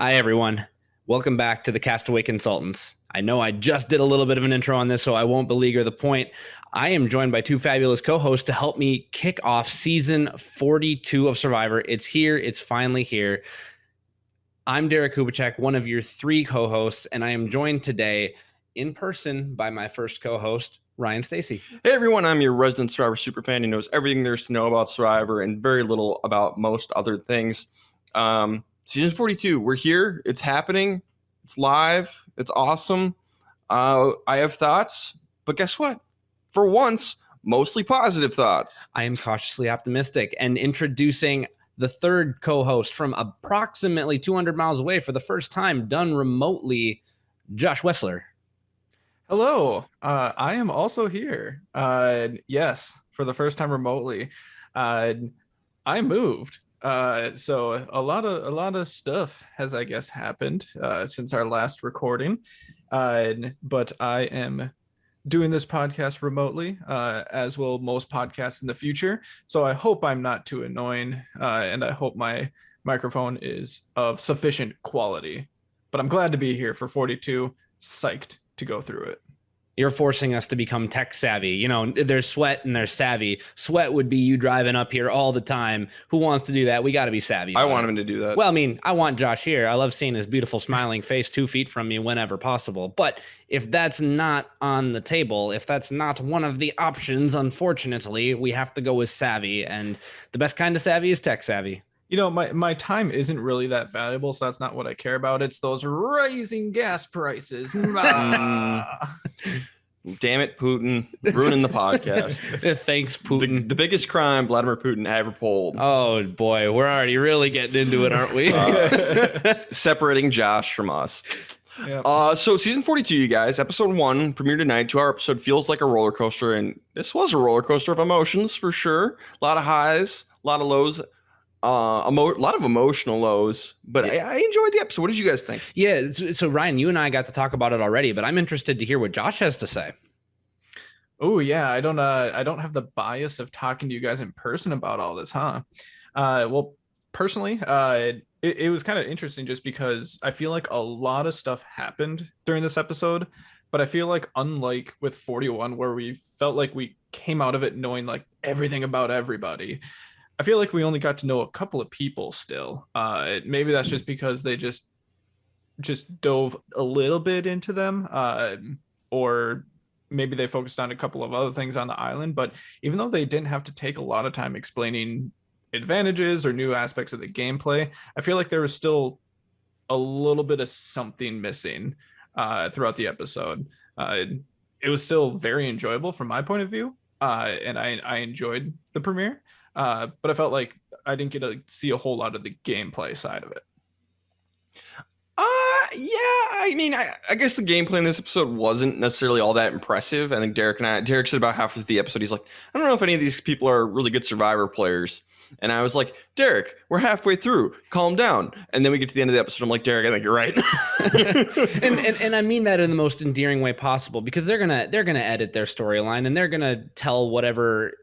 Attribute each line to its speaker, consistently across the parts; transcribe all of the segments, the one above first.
Speaker 1: Hi, everyone. Welcome back to the Castaway Consultants. I know I just did a little bit of an intro on this, so I won't beleaguer the point. I am joined by two fabulous co-hosts to help me kick off season 42 of Survivor. It's here. It's finally here. I'm Derek Kubicek, one of your three co-hosts, and I am joined today in person by my first co-host, Ryan Stacy.
Speaker 2: Hey everyone, I'm your resident Survivor superfan who knows everything there is to know about Survivor and very little about most other things. Season 42, we're here. It's happening. It's live. It's awesome. I have thoughts, but guess what? For once, mostly positive thoughts.
Speaker 1: I am cautiously optimistic, and introducing the third co-host from approximately 200 miles away for the first time, done remotely, Josh Wessler.
Speaker 3: Hello, I am also here. Yes, for the first time remotely. I moved. So a lot of stuff has, I guess, happened since our last recording. But I am doing this podcast remotely, as will most podcasts in the future. So I hope I'm not too annoying, and I hope my microphone is of sufficient quality. But I'm glad to be here for 42. Psyched to go through it.
Speaker 1: You're forcing us to become tech savvy. You know, there's sweat and there's savvy. Sweat would be you driving up here all the time. Who wants to do that? We got to be savvy.
Speaker 2: I want him to do that.
Speaker 1: Well, I mean, I want Josh here. I love seeing his beautiful smiling face 2 feet from me whenever possible. But if that's not on the table, if that's not one of the options, unfortunately, we have to go with savvy. And the best kind of savvy is tech savvy.
Speaker 3: You know, my time isn't really that valuable, so that's not what I care about. It's those rising gas prices.
Speaker 2: Damn it, Putin, ruining the podcast.
Speaker 1: Thanks, Putin.
Speaker 2: The biggest crime Vladimir Putin ever pulled.
Speaker 1: Oh, boy. We're already really getting into it, aren't we?
Speaker 2: Separating Josh from us.
Speaker 3: Yep.
Speaker 2: So season 42, you guys, episode 1 premiered tonight. 2-hour episode feels like a roller coaster, and this was a roller coaster of emotions for sure. A lot of highs, a lot of lows. A lot of emotional lows, but I enjoyed the episode. What did you guys think?
Speaker 1: Yeah, so Ryan, you and I got to talk about it already, but I'm interested to hear what Josh has to say.
Speaker 3: Oh yeah, I don't have the bias of talking to you guys in person about all this, huh? Well, personally, it was kind of interesting just because I feel like a lot of stuff happened during this episode, but I feel like unlike with 41, where we felt like we came out of it knowing like everything about everybody, I feel like we only got to know a couple of people still. Maybe that's just because they just dove a little bit into them, or maybe they focused on a couple of other things on the island. But even though they didn't have to take a lot of time explaining advantages or new aspects of the gameplay, I feel like there was still a little bit of something missing throughout the episode. It was still very enjoyable from my point of view, and I enjoyed the premiere. But I felt like I didn't get to see a whole lot of the gameplay side of it.
Speaker 2: Yeah, I mean, I guess the gameplay in this episode wasn't necessarily all that impressive. I think Derek said about halfway through the episode, he's like, I don't know if any of these people are really good Survivor players. And I was like, Derek, we're halfway through. Calm down. And then we get to the end of the episode. I'm like, Derek, I think you're right.
Speaker 1: and I mean that in the most endearing way possible, because they're gonna edit their storyline and they're gonna tell whatever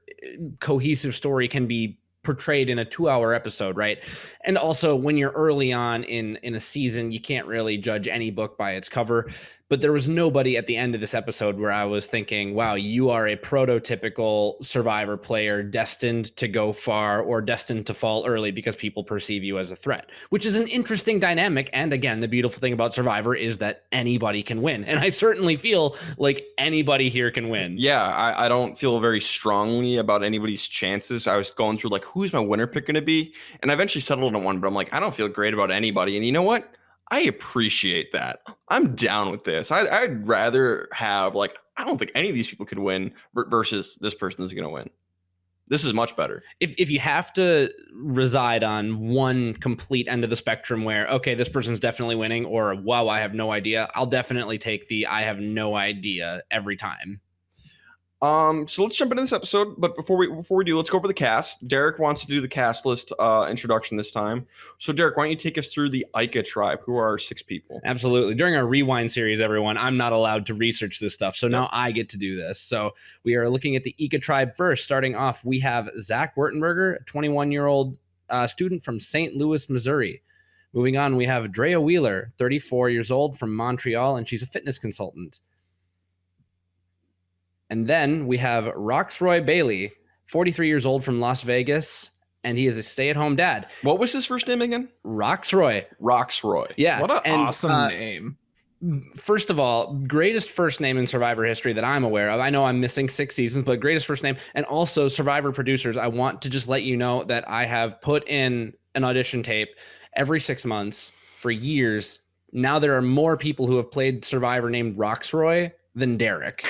Speaker 1: cohesive story can be portrayed in a 2-hour episode, right? And also, when you're early on in a season, you can't really judge any book by its cover. But there was nobody at the end of this episode where I was thinking, wow, you are a prototypical Survivor player destined to go far or destined to fall early because people perceive you as a threat, which is an interesting dynamic. And again, the beautiful thing about Survivor is that anybody can win. And I certainly feel like anybody here can win.
Speaker 2: Yeah, I don't feel very strongly about anybody's chances. I was going through like, who's my winner pick going to be? And I eventually settled on one, but I'm like, I don't feel great about anybody. And you know what? I appreciate that. I'm down with this. I'd rather have like, I don't think any of these people could win versus this person is going to win. This is much better.
Speaker 1: If you have to reside on one complete end of the spectrum where, okay, this person's definitely winning, or wow, I have no idea, I'll definitely take the I have no idea every time.
Speaker 2: So let's jump into this episode. But before we do, let's go over the cast. Derek wants to do the cast list introduction this time. So Derek, why don't you take us through the Ica tribe, who are 6 people?
Speaker 1: Absolutely. During our rewind series, everyone, I'm not allowed to research this stuff. So now I get to do this. So we are looking at the Ica tribe first. Starting off, we have Zach Wertenberger, a 21-year-old student from St. Louis, Missouri. Moving on, we have Drea Wheeler, 34 years old from Montreal, and she's a fitness consultant. And then we have Roxroy Bailey, 43 years old from Las Vegas, and he is a stay-at-home dad.
Speaker 2: What was his first name again?
Speaker 1: Roxroy.
Speaker 2: Roxroy.
Speaker 1: Yeah.
Speaker 3: What an awesome name.
Speaker 1: First of all, greatest first name in Survivor history that I'm aware of. I know I'm missing 6 seasons, but greatest first name. And also, Survivor producers, I want to just let you know that I have put in an audition tape every 6 months for years. Now there are more people who have played Survivor named Roxroy than Derek.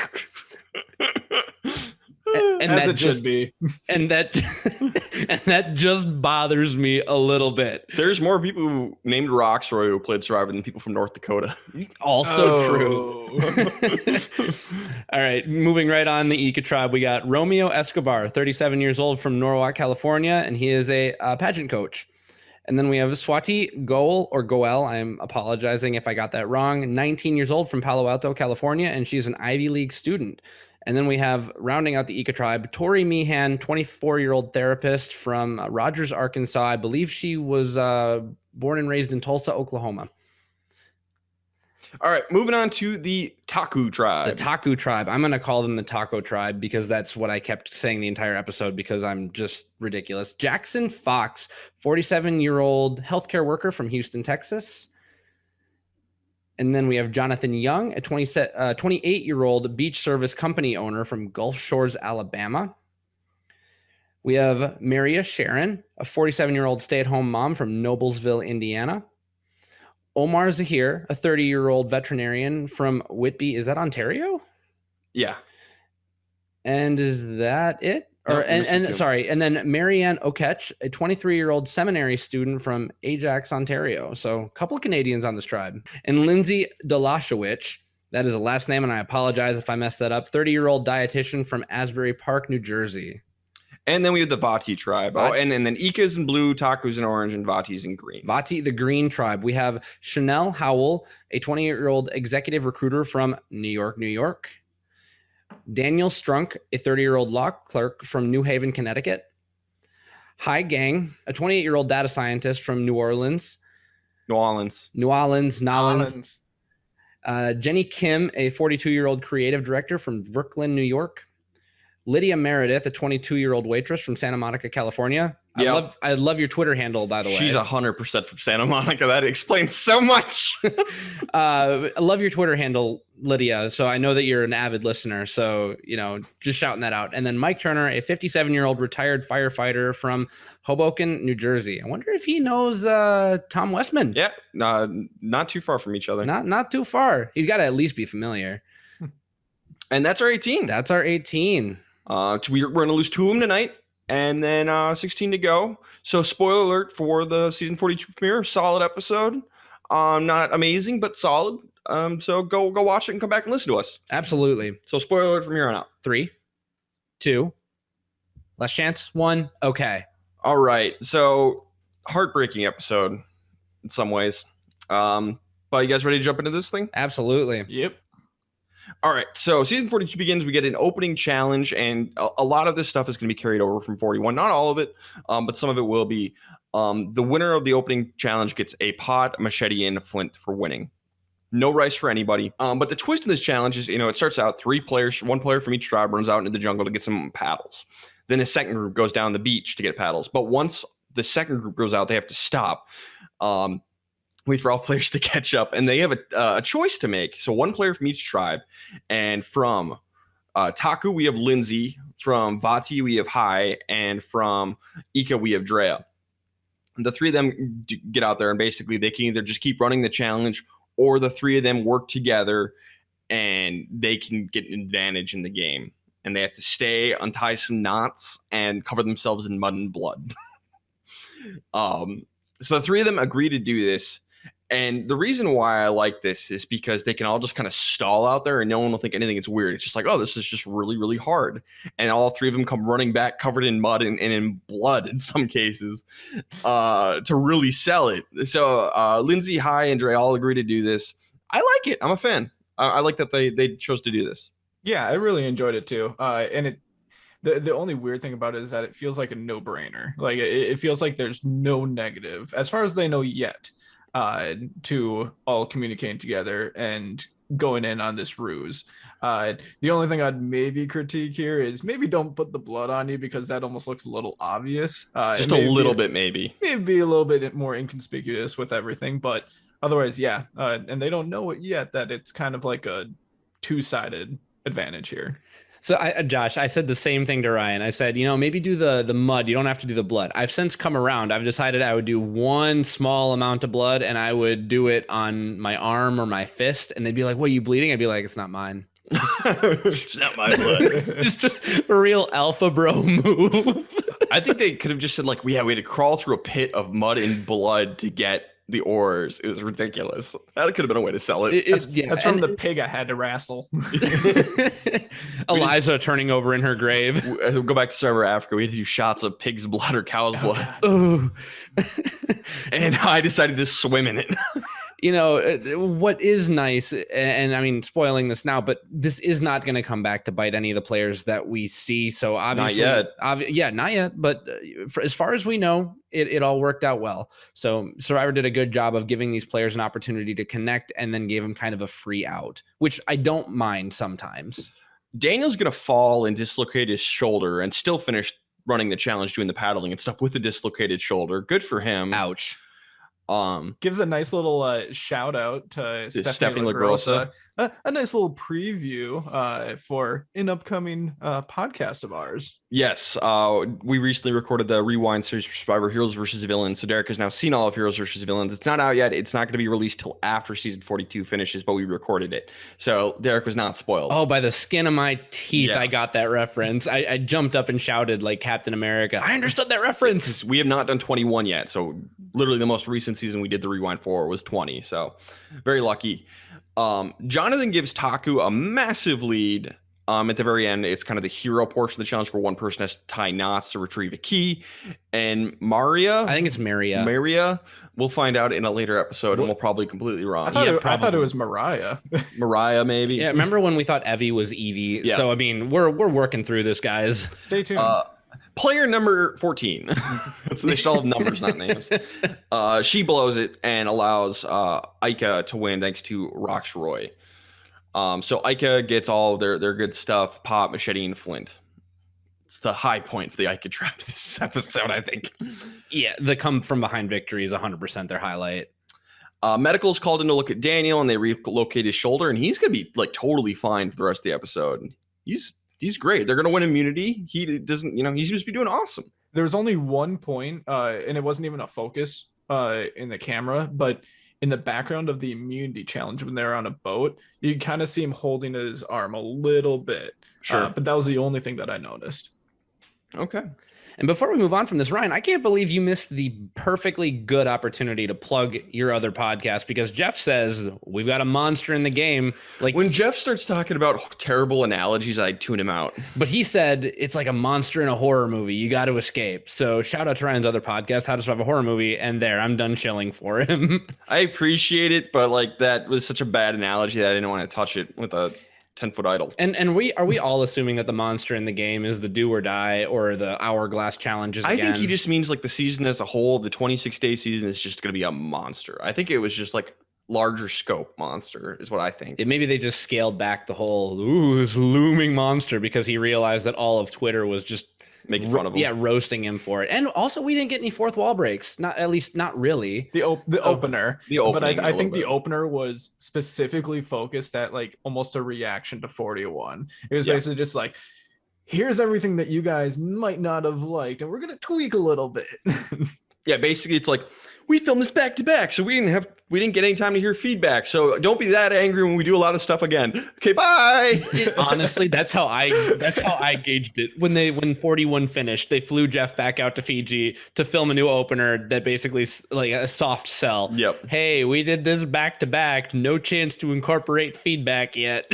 Speaker 1: And
Speaker 3: as
Speaker 1: that
Speaker 3: it should be.
Speaker 1: And that just bothers me a little bit.
Speaker 2: There's more people who named Roxroy who played Survivor than people from North Dakota.
Speaker 1: Also true. All right, moving right on the Ika tribe, we got Romeo Escobar, 37 years old from Norwalk, California, and he is a pageant coach. And then we have Swati Goel. I'm apologizing if I got that wrong. 19 years old from Palo Alto, California, and she's an Ivy League student. And then we have, rounding out the Ika tribe, Tori Meehan, 24-year-old therapist from Rogers, Arkansas. I believe she was born and raised in Tulsa, Oklahoma.
Speaker 2: All right, moving on to the Taku tribe.
Speaker 1: The Taku tribe. I'm going to call them the Taco tribe because that's what I kept saying the entire episode because I'm just ridiculous. Jackson Fox, 47-year-old healthcare worker from Houston, Texas. And then we have Jonathan Young, a 28-year-old beach service company owner from Gulf Shores, Alabama. We have Maria Sharon, a 47-year-old stay-at-home mom from Noblesville, Indiana. Omar Zahir, a 30-year-old veterinarian from Whitby. Is that Ontario?
Speaker 2: Yeah.
Speaker 1: And is that it?
Speaker 2: No,
Speaker 1: Sorry. And then Marianne Oketch, a 23-year-old seminary student from Ajax, Ontario. So a couple of Canadians on this tribe. And Lindsay Delashowicz, that is a last name, and I apologize if I messed that up, 30-year-old dietitian from Asbury Park, New Jersey.
Speaker 2: And then we have the Vati tribe. Oh, and then Ika's in blue, Taku's in orange, and Vati's in green.
Speaker 1: Vati, the green tribe. We have Chanel Howell, a 28-year-old executive recruiter from New York, New York. Daniel Strunk, a 30-year-old law clerk from New Haven, Connecticut. Hai Gang, a 28-year-old data scientist from New Orleans.
Speaker 2: Nolans.
Speaker 1: Jenny Kim, a 42-year-old creative director from Brooklyn, New York. Lydia Meredith, a 22-year-old waitress from Santa Monica, California.
Speaker 2: Yep.
Speaker 1: I love your Twitter handle, by the way.
Speaker 2: She's 100% from Santa Monica. That explains so much.
Speaker 1: I love your Twitter handle, Lydia. So I know that you're an avid listener. So, just shouting that out. And then Mike Turner, a 57-year-old retired firefighter from Hoboken, New Jersey. I wonder if he knows Tom Westman.
Speaker 2: Yeah, not too far from each other.
Speaker 1: Not too far. He's got to at least be familiar.
Speaker 2: And that's our 18.
Speaker 1: That's our 18.
Speaker 2: We're going to lose 2 of them tonight. And then 16 to go. So spoiler alert for the season 42 premiere. Solid episode. Not amazing, but solid. So go watch it and come back and listen to us.
Speaker 1: Absolutely.
Speaker 2: So spoiler alert from here on out.
Speaker 1: 3, 2, last chance, 1. Okay.
Speaker 2: All right. So heartbreaking episode in some ways. But you guys ready to jump into this thing?
Speaker 1: Absolutely.
Speaker 3: Yep.
Speaker 2: All right, so season 42 begins. We get an opening challenge, and a lot of this stuff is going to be carried over from 41. Not all of it, but some of it will be. The winner of the opening challenge gets a pot, a machete, and a flint for winning. No rice for anybody. But the twist in this challenge is, it starts out 3 players, 1 player from each tribe runs out into the jungle to get some paddles. Then a second group goes down the beach to get paddles. But once the second group goes out, they have to stop. Wait for all players to catch up, and they have a choice to make. So 1 player from each tribe, and from Taku we have Lindsay, from Vati we have Hai, and from Ika we have Drea. And the 3 of them get out there, and basically they can either just keep running the challenge, or the 3 of them work together, and they can get an advantage in the game. And they have to stay, untie some knots, and cover themselves in mud and blood. So the 3 of them agree to do this. And the reason why I like this is because they can all just kind of stall out there and no one will think anything is weird. It's just like, oh, this is just really, really hard. And all 3 of them come running back covered in mud and in blood in some cases to really sell it. So Lindsay, Hai, and Dre all agree to do this. I like it. I'm a fan. I like that they chose to do this.
Speaker 3: Yeah, I really enjoyed it too. And the only weird thing about it is that it feels like a no-brainer. Like it feels like there's no negative as far as they know yet. to all communicating together and going in on this ruse. The only thing I'd maybe critique here is maybe don't put the blood on you, because that almost looks a little obvious.
Speaker 2: Just a little bit, maybe.
Speaker 3: Maybe a little bit more inconspicuous with everything, but otherwise, yeah. And they don't know it yet that it's kind of like a two-sided advantage here.
Speaker 1: So Josh, I said the same thing to Ryan. I said, maybe do the mud. You don't have to do the blood. I've since come around. I've decided I would do one small amount of blood, and I would do it on my arm or my fist. And they'd be like, "What, are you bleeding?" I'd be like, "It's not mine."
Speaker 2: It's not my blood.
Speaker 1: Just a real alpha bro move.
Speaker 2: I think they could have just said, like, we had to crawl through a pit of mud and blood to get the ours. It was ridiculous. That could have been a way to sell it.
Speaker 3: That's from the pig I had to wrestle.
Speaker 1: Eliza turning over in her grave.
Speaker 2: We'll go back to Survivor Africa. We had to do shots of pig's blood or cow's blood.
Speaker 1: Oh.
Speaker 2: And I decided to swim in it.
Speaker 1: What is nice, and I mean, spoiling this now, but this is not going to come back to bite any of the players that we see. So obviously, not yet. But as far as we know, it all worked out well. So Survivor did a good job of giving these players an opportunity to connect, and then gave them kind of a free out, which I don't mind sometimes. Daniel's
Speaker 2: going to fall and dislocate his shoulder and still finish running the challenge, doing the paddling and stuff with a dislocated shoulder. Good for him.
Speaker 1: Ouch.
Speaker 3: Gives a nice little shout out to Stephanie LaGrossa. A nice little preview for an upcoming podcast of ours.
Speaker 2: Yes, we recently recorded the Rewind series for Survivor Heroes versus Villains. So Derek has now seen all of Heroes versus Villains. It's not out yet. It's not going to be released till after season 42 finishes, but we recorded it. So Derek was not spoiled.
Speaker 1: Oh, by the skin of my teeth, yeah. I got that reference. I jumped up and shouted like Captain America. I understood that reference.
Speaker 2: We have not done 21 yet. So literally the most recent season we did the Rewind for was 20. So very lucky. Jonathan gives Taku a massive lead. At the very end, it's kind of the hero portion of the challenge where one person has to tie knots to retrieve a key. And I
Speaker 1: think it's Maria.
Speaker 2: We'll find out in a later episode, and we'll probably completely wrong.
Speaker 3: I thought it was Mariah.
Speaker 2: Mariah, maybe.
Speaker 1: Yeah, remember when we thought Evie was Evie?
Speaker 2: Yeah.
Speaker 1: So I mean, we're working through this, guys.
Speaker 3: Stay tuned.
Speaker 2: Player number 14. They still have numbers, not names. She blows it and allows Ica to win thanks to Rox Roy. So Ica gets all their good stuff, pot, machete, and flint. It's the high point for the Ica tribe this episode, I think.
Speaker 1: Yeah, the come from behind victory is 100% their highlight.
Speaker 2: Medical's called in to look at Daniel, and they relocate his shoulder, and he's going to be like totally fine for the rest of the episode. He's great. They're going to win immunity. He doesn't, he seems to be doing awesome.
Speaker 3: There was only one point, and it wasn't even a focus in the camera, but in the background of the immunity challenge when they're on a boat, you can kind of see him holding his arm a little bit.
Speaker 2: Sure.
Speaker 3: But that was the only thing that I noticed.
Speaker 2: Okay.
Speaker 1: And before we move on from this, Ryan, I can't believe you missed the perfectly good opportunity to plug your other podcast, because Jeff says we've got a monster in the game. Like,
Speaker 2: when Jeff starts talking about terrible analogies, I tune him out.
Speaker 1: But he said it's like a monster in a horror movie. You got to escape. So shout out to Ryan's other podcast, How to Survive a Horror Movie. And there, I'm done chilling for him.
Speaker 2: I appreciate it, but like that was such a bad analogy that I didn't want to touch it with a 10-foot idol.
Speaker 1: And are we all assuming that the monster in the game is the do or die or the hourglass challenges again?
Speaker 2: I think he just means like the season as a whole, the 26-day season is just going to be a monster. I think it was just like larger scope monster is what I think.
Speaker 1: Maybe they just scaled back the whole this looming monster because he realized that all of Twitter was just
Speaker 2: making fun of him.
Speaker 1: Yeah, roasting him for it. And also we didn't get any fourth wall breaks. Not really.
Speaker 3: The opener.
Speaker 2: The opening,
Speaker 3: but I think the opener was specifically focused at like almost a reaction to 41. It was basically just like, here's everything that you guys might not have liked, and we're gonna tweak a little bit.
Speaker 2: Yeah, basically it's like, we filmed this back to back, so we didn't get any time to hear feedback. So don't be that angry when we do a lot of stuff again. Okay, bye.
Speaker 1: Honestly, that's how I gauged it. When 41 finished, they flew Jeff back out to Fiji to film a new opener that basically like a soft sell.
Speaker 2: Yep.
Speaker 1: Hey, we did this back to back. No chance to incorporate feedback yet.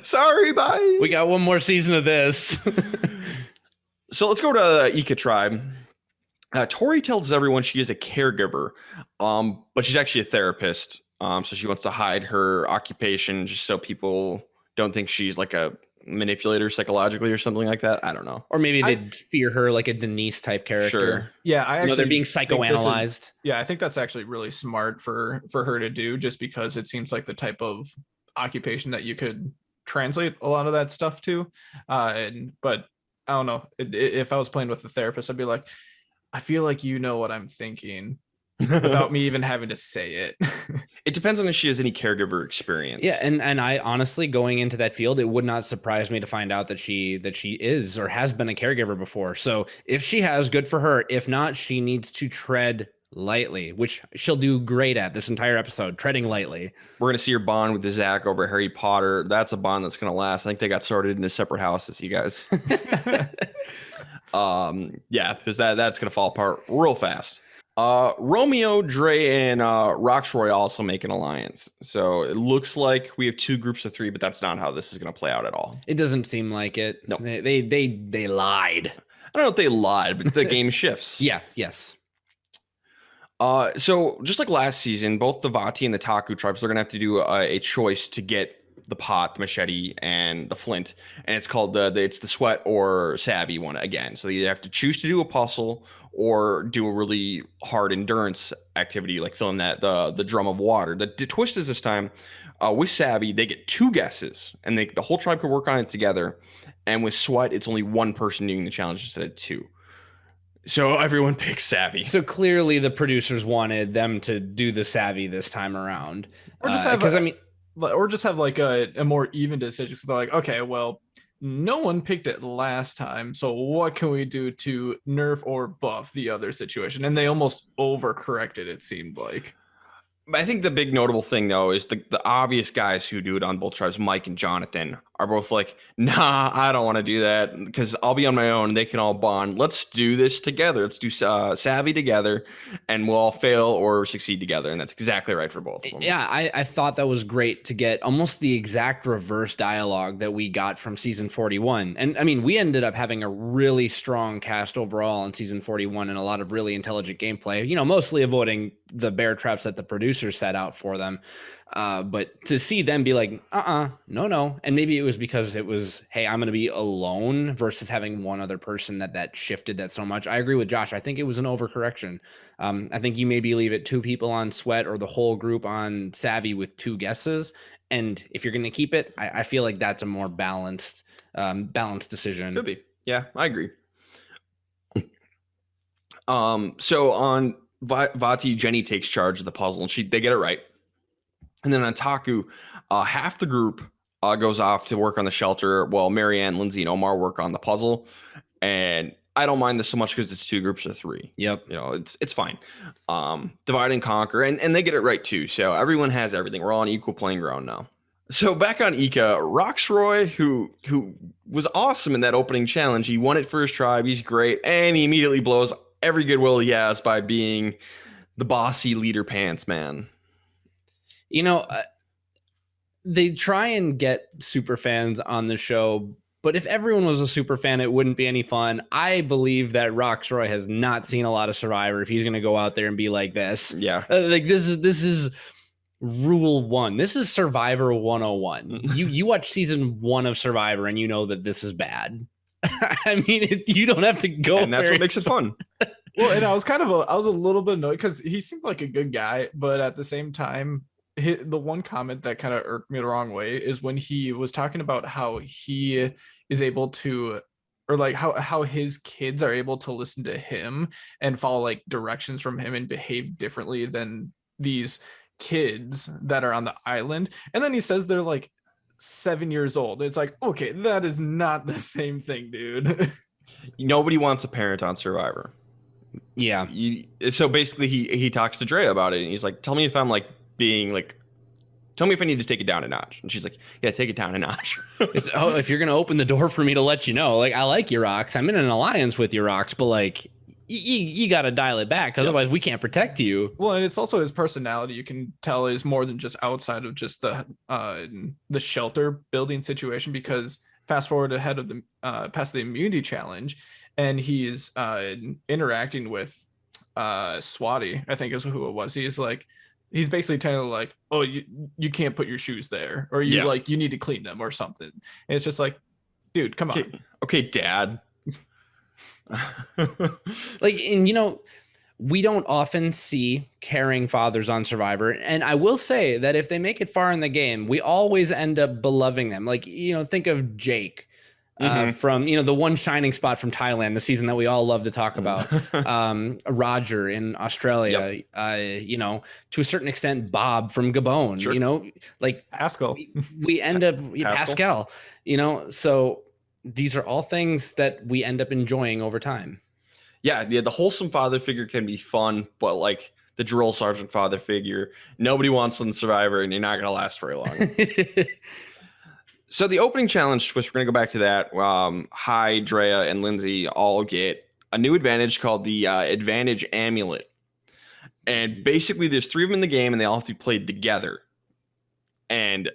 Speaker 2: Sorry, bye.
Speaker 1: We got one more season of this.
Speaker 2: So let's go to Ica tribe. Tori tells everyone she is a caregiver, but she's actually a therapist. So she wants to hide her occupation just so people don't think she's like a manipulate her psychologically or something like that. I don't know.
Speaker 1: Or maybe they'd fear her like a Denise type character.
Speaker 2: Sure.
Speaker 3: Yeah, I actually
Speaker 1: they're being psychoanalyzed.
Speaker 3: I think that's actually really smart for her to do, just because it seems like the type of occupation that you could translate a lot of that stuff to. But I don't know. If I was playing with the therapist, I'd be like, I feel like you know what I'm thinking without me even having to say it.
Speaker 2: It depends on if she has any caregiver experience.
Speaker 1: Yeah, and I honestly, going into that field, it would not surprise me to find out that she is or has been a caregiver before. So if she has, good for her. If not, she needs to tread lightly, which she'll do great at this entire episode, treading lightly.
Speaker 2: We're going to see her bond with Zach over Harry Potter. That's a bond that's going to last. I think they got sorted into separate houses, you guys. Yeah, because that's going to fall apart real fast. Romeo, Dre, and Roxroy also make an alliance. So it looks like we have 2 groups of 3, but that's not how this is going to play out at all.
Speaker 1: It doesn't seem like it.
Speaker 2: No.
Speaker 1: They lied.
Speaker 2: I don't know if they lied, but the game shifts.
Speaker 1: Yeah, yes.
Speaker 2: So just like last season, both the Vati and the Taku tribes are going to have to do a choice to get the pot, the machete, and the flint. And it's called it's the sweat or savvy one again. So they either have to choose to do a puzzle or do a really hard endurance activity like filling the drum of water. The twist is this time with savvy, they get 2 guesses and the whole tribe could work on it together. And with sweat, it's only 1 person doing the challenge instead of 2. So everyone picks savvy.
Speaker 1: So clearly the producers wanted them to do the savvy this time around.
Speaker 3: Or just have like a more even decision. So they're like, okay, well, no one picked it last time, so what can we do to nerf or buff the other situation? And they almost overcorrected, it seemed like.
Speaker 2: I think the big notable thing, though, is the obvious guys who do it on both tribes, Mike and Jonathan, are both like, nah, I don't want to do that because I'll be on my own. They can all bond. Let's do this together. Let's do savvy together, and we'll all fail or succeed together. And that's exactly right for both of them.
Speaker 1: Yeah, I thought that was great to get almost the exact reverse dialogue that we got from season 41. And I mean, we ended up having a really strong cast overall in season 41 and a lot of really intelligent gameplay, mostly avoiding the bear traps that the producers set out for them. But to see them be like, no. And maybe it was because it was, hey, I'm going to be alone versus having one other person that shifted that so much. I agree with Josh. I think it was an overcorrection. I think you maybe leave it 2 people on sweat or the whole group on savvy with 2 guesses. And if you're going to keep it, I feel like that's a more balanced decision.
Speaker 2: Could be. Yeah, I agree. So on Vati, Jenny takes charge of the puzzle and they get it right. And then on Taku, half the group goes off to work on the shelter while Marianne, Lindsay, and Omar work on the puzzle. And I don't mind this so much because it's 2 groups of 3.
Speaker 1: Yep.
Speaker 2: It's fine. Divide and conquer. And they get it right too. So everyone has everything. We're all on equal playing ground now. So back on Ika, Roxroy, who was awesome in that opening challenge. He won it for his tribe. He's great. And he immediately blows every goodwill he has by being the bossy leader pants man.
Speaker 1: They try and get super fans on the show, but if everyone was a super fan, it wouldn't be any fun. I believe that Roxroy has not seen a lot of Survivor if he's going to go out there and be like this.
Speaker 2: Yeah.
Speaker 1: Like this is rule 1. This is Survivor 101. You watch season 1 of Survivor and you know that this is bad. I mean, you don't have to go.
Speaker 2: And that's what makes it fun.
Speaker 3: Well, and I was a little bit annoyed because he seemed like a good guy, but at the same time, the one comment that kind of irked me the wrong way is when he was talking about how he is able to, or like how his kids are able to listen to him and follow like directions from him and behave differently than these kids that are on the island. And then he says they're like 7 years old. It's like, okay, that is not the same thing, dude.
Speaker 2: Nobody wants a parent on Survivor.
Speaker 1: Yeah.
Speaker 2: So basically he talks to Drea about it and he's like, tell me if I'm like being like, tell me if I need to take it down a notch. And she's like, yeah, take it down a notch.
Speaker 1: If you're going to open the door for me to let you know, like, I like your rocks. I'm in an alliance with your rocks, but like, you got to dial it back. Otherwise we can't protect you.
Speaker 3: Well, and it's also his personality. You can tell is more than just outside of just the shelter building situation, because fast forward ahead of the past the immunity challenge, and he's interacting with Swati, I think is who it was. He's basically telling like, oh, you can't put your shoes there, or you need to clean them or something. And it's just like, Dude, come on.
Speaker 2: Okay, Dad.
Speaker 1: Like, and we don't often see caring fathers on Survivor. And I will say that if they make it far in the game, we always end up beloving them. Like, think of Jake from, the one shining spot from Thailand, the season that we all love to talk about. Roger in Australia, to a certain extent, Bob from Gabon,
Speaker 2: Sure.
Speaker 1: like
Speaker 3: Pascal.
Speaker 1: we end up Pascal, so these are all things that we end up enjoying over time.
Speaker 2: Yeah, the wholesome father figure can be fun, but like the drill sergeant father figure, nobody wants on Survivor, and you're not going to last very long. So the opening challenge twist, we're going to go back to that. Hi, Drea, and Lindsay all get a new advantage called the Advantage Amulet. And basically, there's 3 of them in the game, and they all have to be played together. And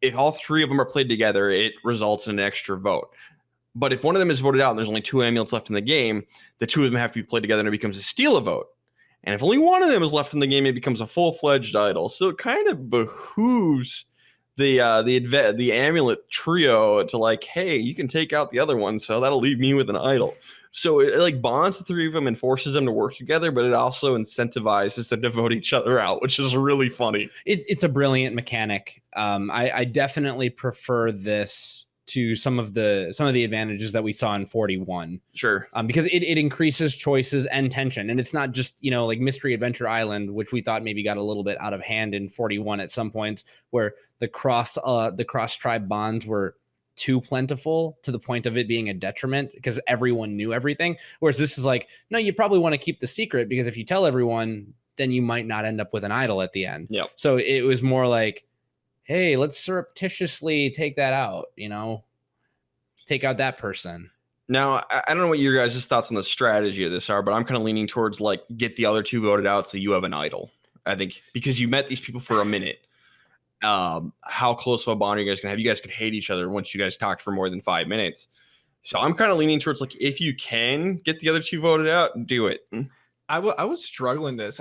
Speaker 2: if all 3 of them are played together, it results in an extra vote. But if one of them is voted out and there's only 2 amulets left in the game, the 2 of them have to be played together and it becomes a steal a vote. And if only one of them is left in the game, it becomes a full-fledged idol. So it kind of behooves the amulet trio to like, hey, you can take out the other one, so that'll leave me with an idol. So it like bonds the 3 of them and forces them to work together, but it also incentivizes them to vote each other out, which is really funny.
Speaker 1: It's a brilliant mechanic. I definitely prefer this to some of the advantages that we saw in 41.
Speaker 2: Sure.
Speaker 1: Because it increases choices and tension. And it's not just, like Mystery Adventure Island, which we thought maybe got a little bit out of hand in 41 at some points, where the cross tribe bonds were too plentiful to the point of it being a detriment because everyone knew everything. Whereas this is like, no, you probably want to keep the secret, because if you tell everyone, then you might not end up with an idol at the end.
Speaker 2: Yep.
Speaker 1: So it was more like, hey, let's surreptitiously take that out, take out that person.
Speaker 2: Now, I don't know what your guys' thoughts on the strategy of this are, but I'm kind of leaning towards like get the other 2 voted out so you have an idol. I think because you met these people for a minute. How close of a bond are you guys going to have? You guys could hate each other once you guys talked for more than 5 minutes. So I'm kind of leaning towards like if you can get the other 2 voted out, do it.
Speaker 3: I was struggling this.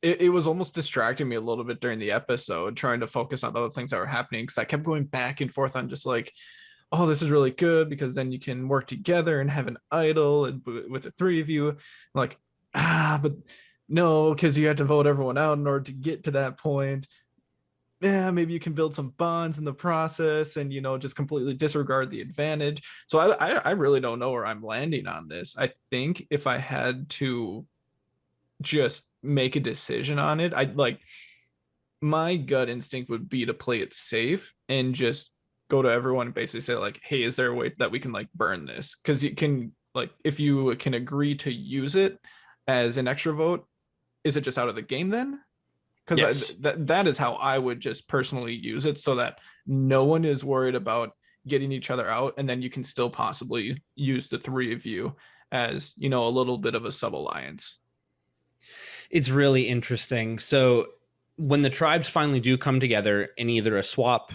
Speaker 3: It was almost distracting me a little bit during the episode, trying to focus on other things that were happening, because I kept going back and forth on just like, oh, this is really good because then you can work together and have an idol and with the 3 of you. I'm like, but no, because you have to vote everyone out in order to get to that point. Yeah, maybe you can build some bonds in the process and, just completely disregard the advantage. So I really don't know where I'm landing on this. I think if I had to just make a decision on it, I'd like, my gut instinct would be to play it safe and just go to everyone and basically say like, hey, is there a way that we can like burn this? Because you can, like, if you can agree to use it as an extra vote, is it just out of the game then? Because
Speaker 2: yes.
Speaker 3: that is how I would just personally use it, so that no one is worried about getting each other out, and then you can still possibly use the 3 of you as, a little bit of a sub-alliance.
Speaker 1: It's really interesting. So when the tribes finally do come together in either a swap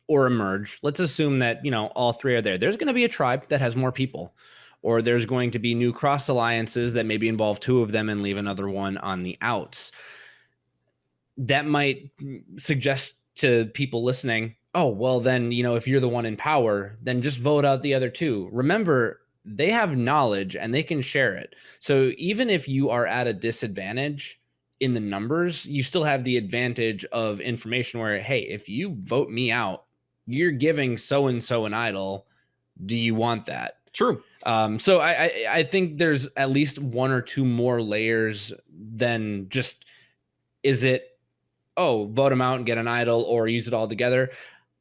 Speaker 1: or a merge, let's assume that, all 3 are there. There's going to be a tribe that has more people, or there's going to be new cross alliances that maybe involve 2 of them and leave another one on the outs. That might suggest to people listening, oh, well, then, if you're the one in power, then just vote out the other 2. Remember, they have knowledge and they can share it. So even if you are at a disadvantage in the numbers, you still have the advantage of information where, hey, if you vote me out, you're giving so-and-so an idol. Do you want that?
Speaker 2: True.
Speaker 1: So I think there's at least 1 or 2 more layers than just, is it, oh, vote them out and get an idol, or use it all together.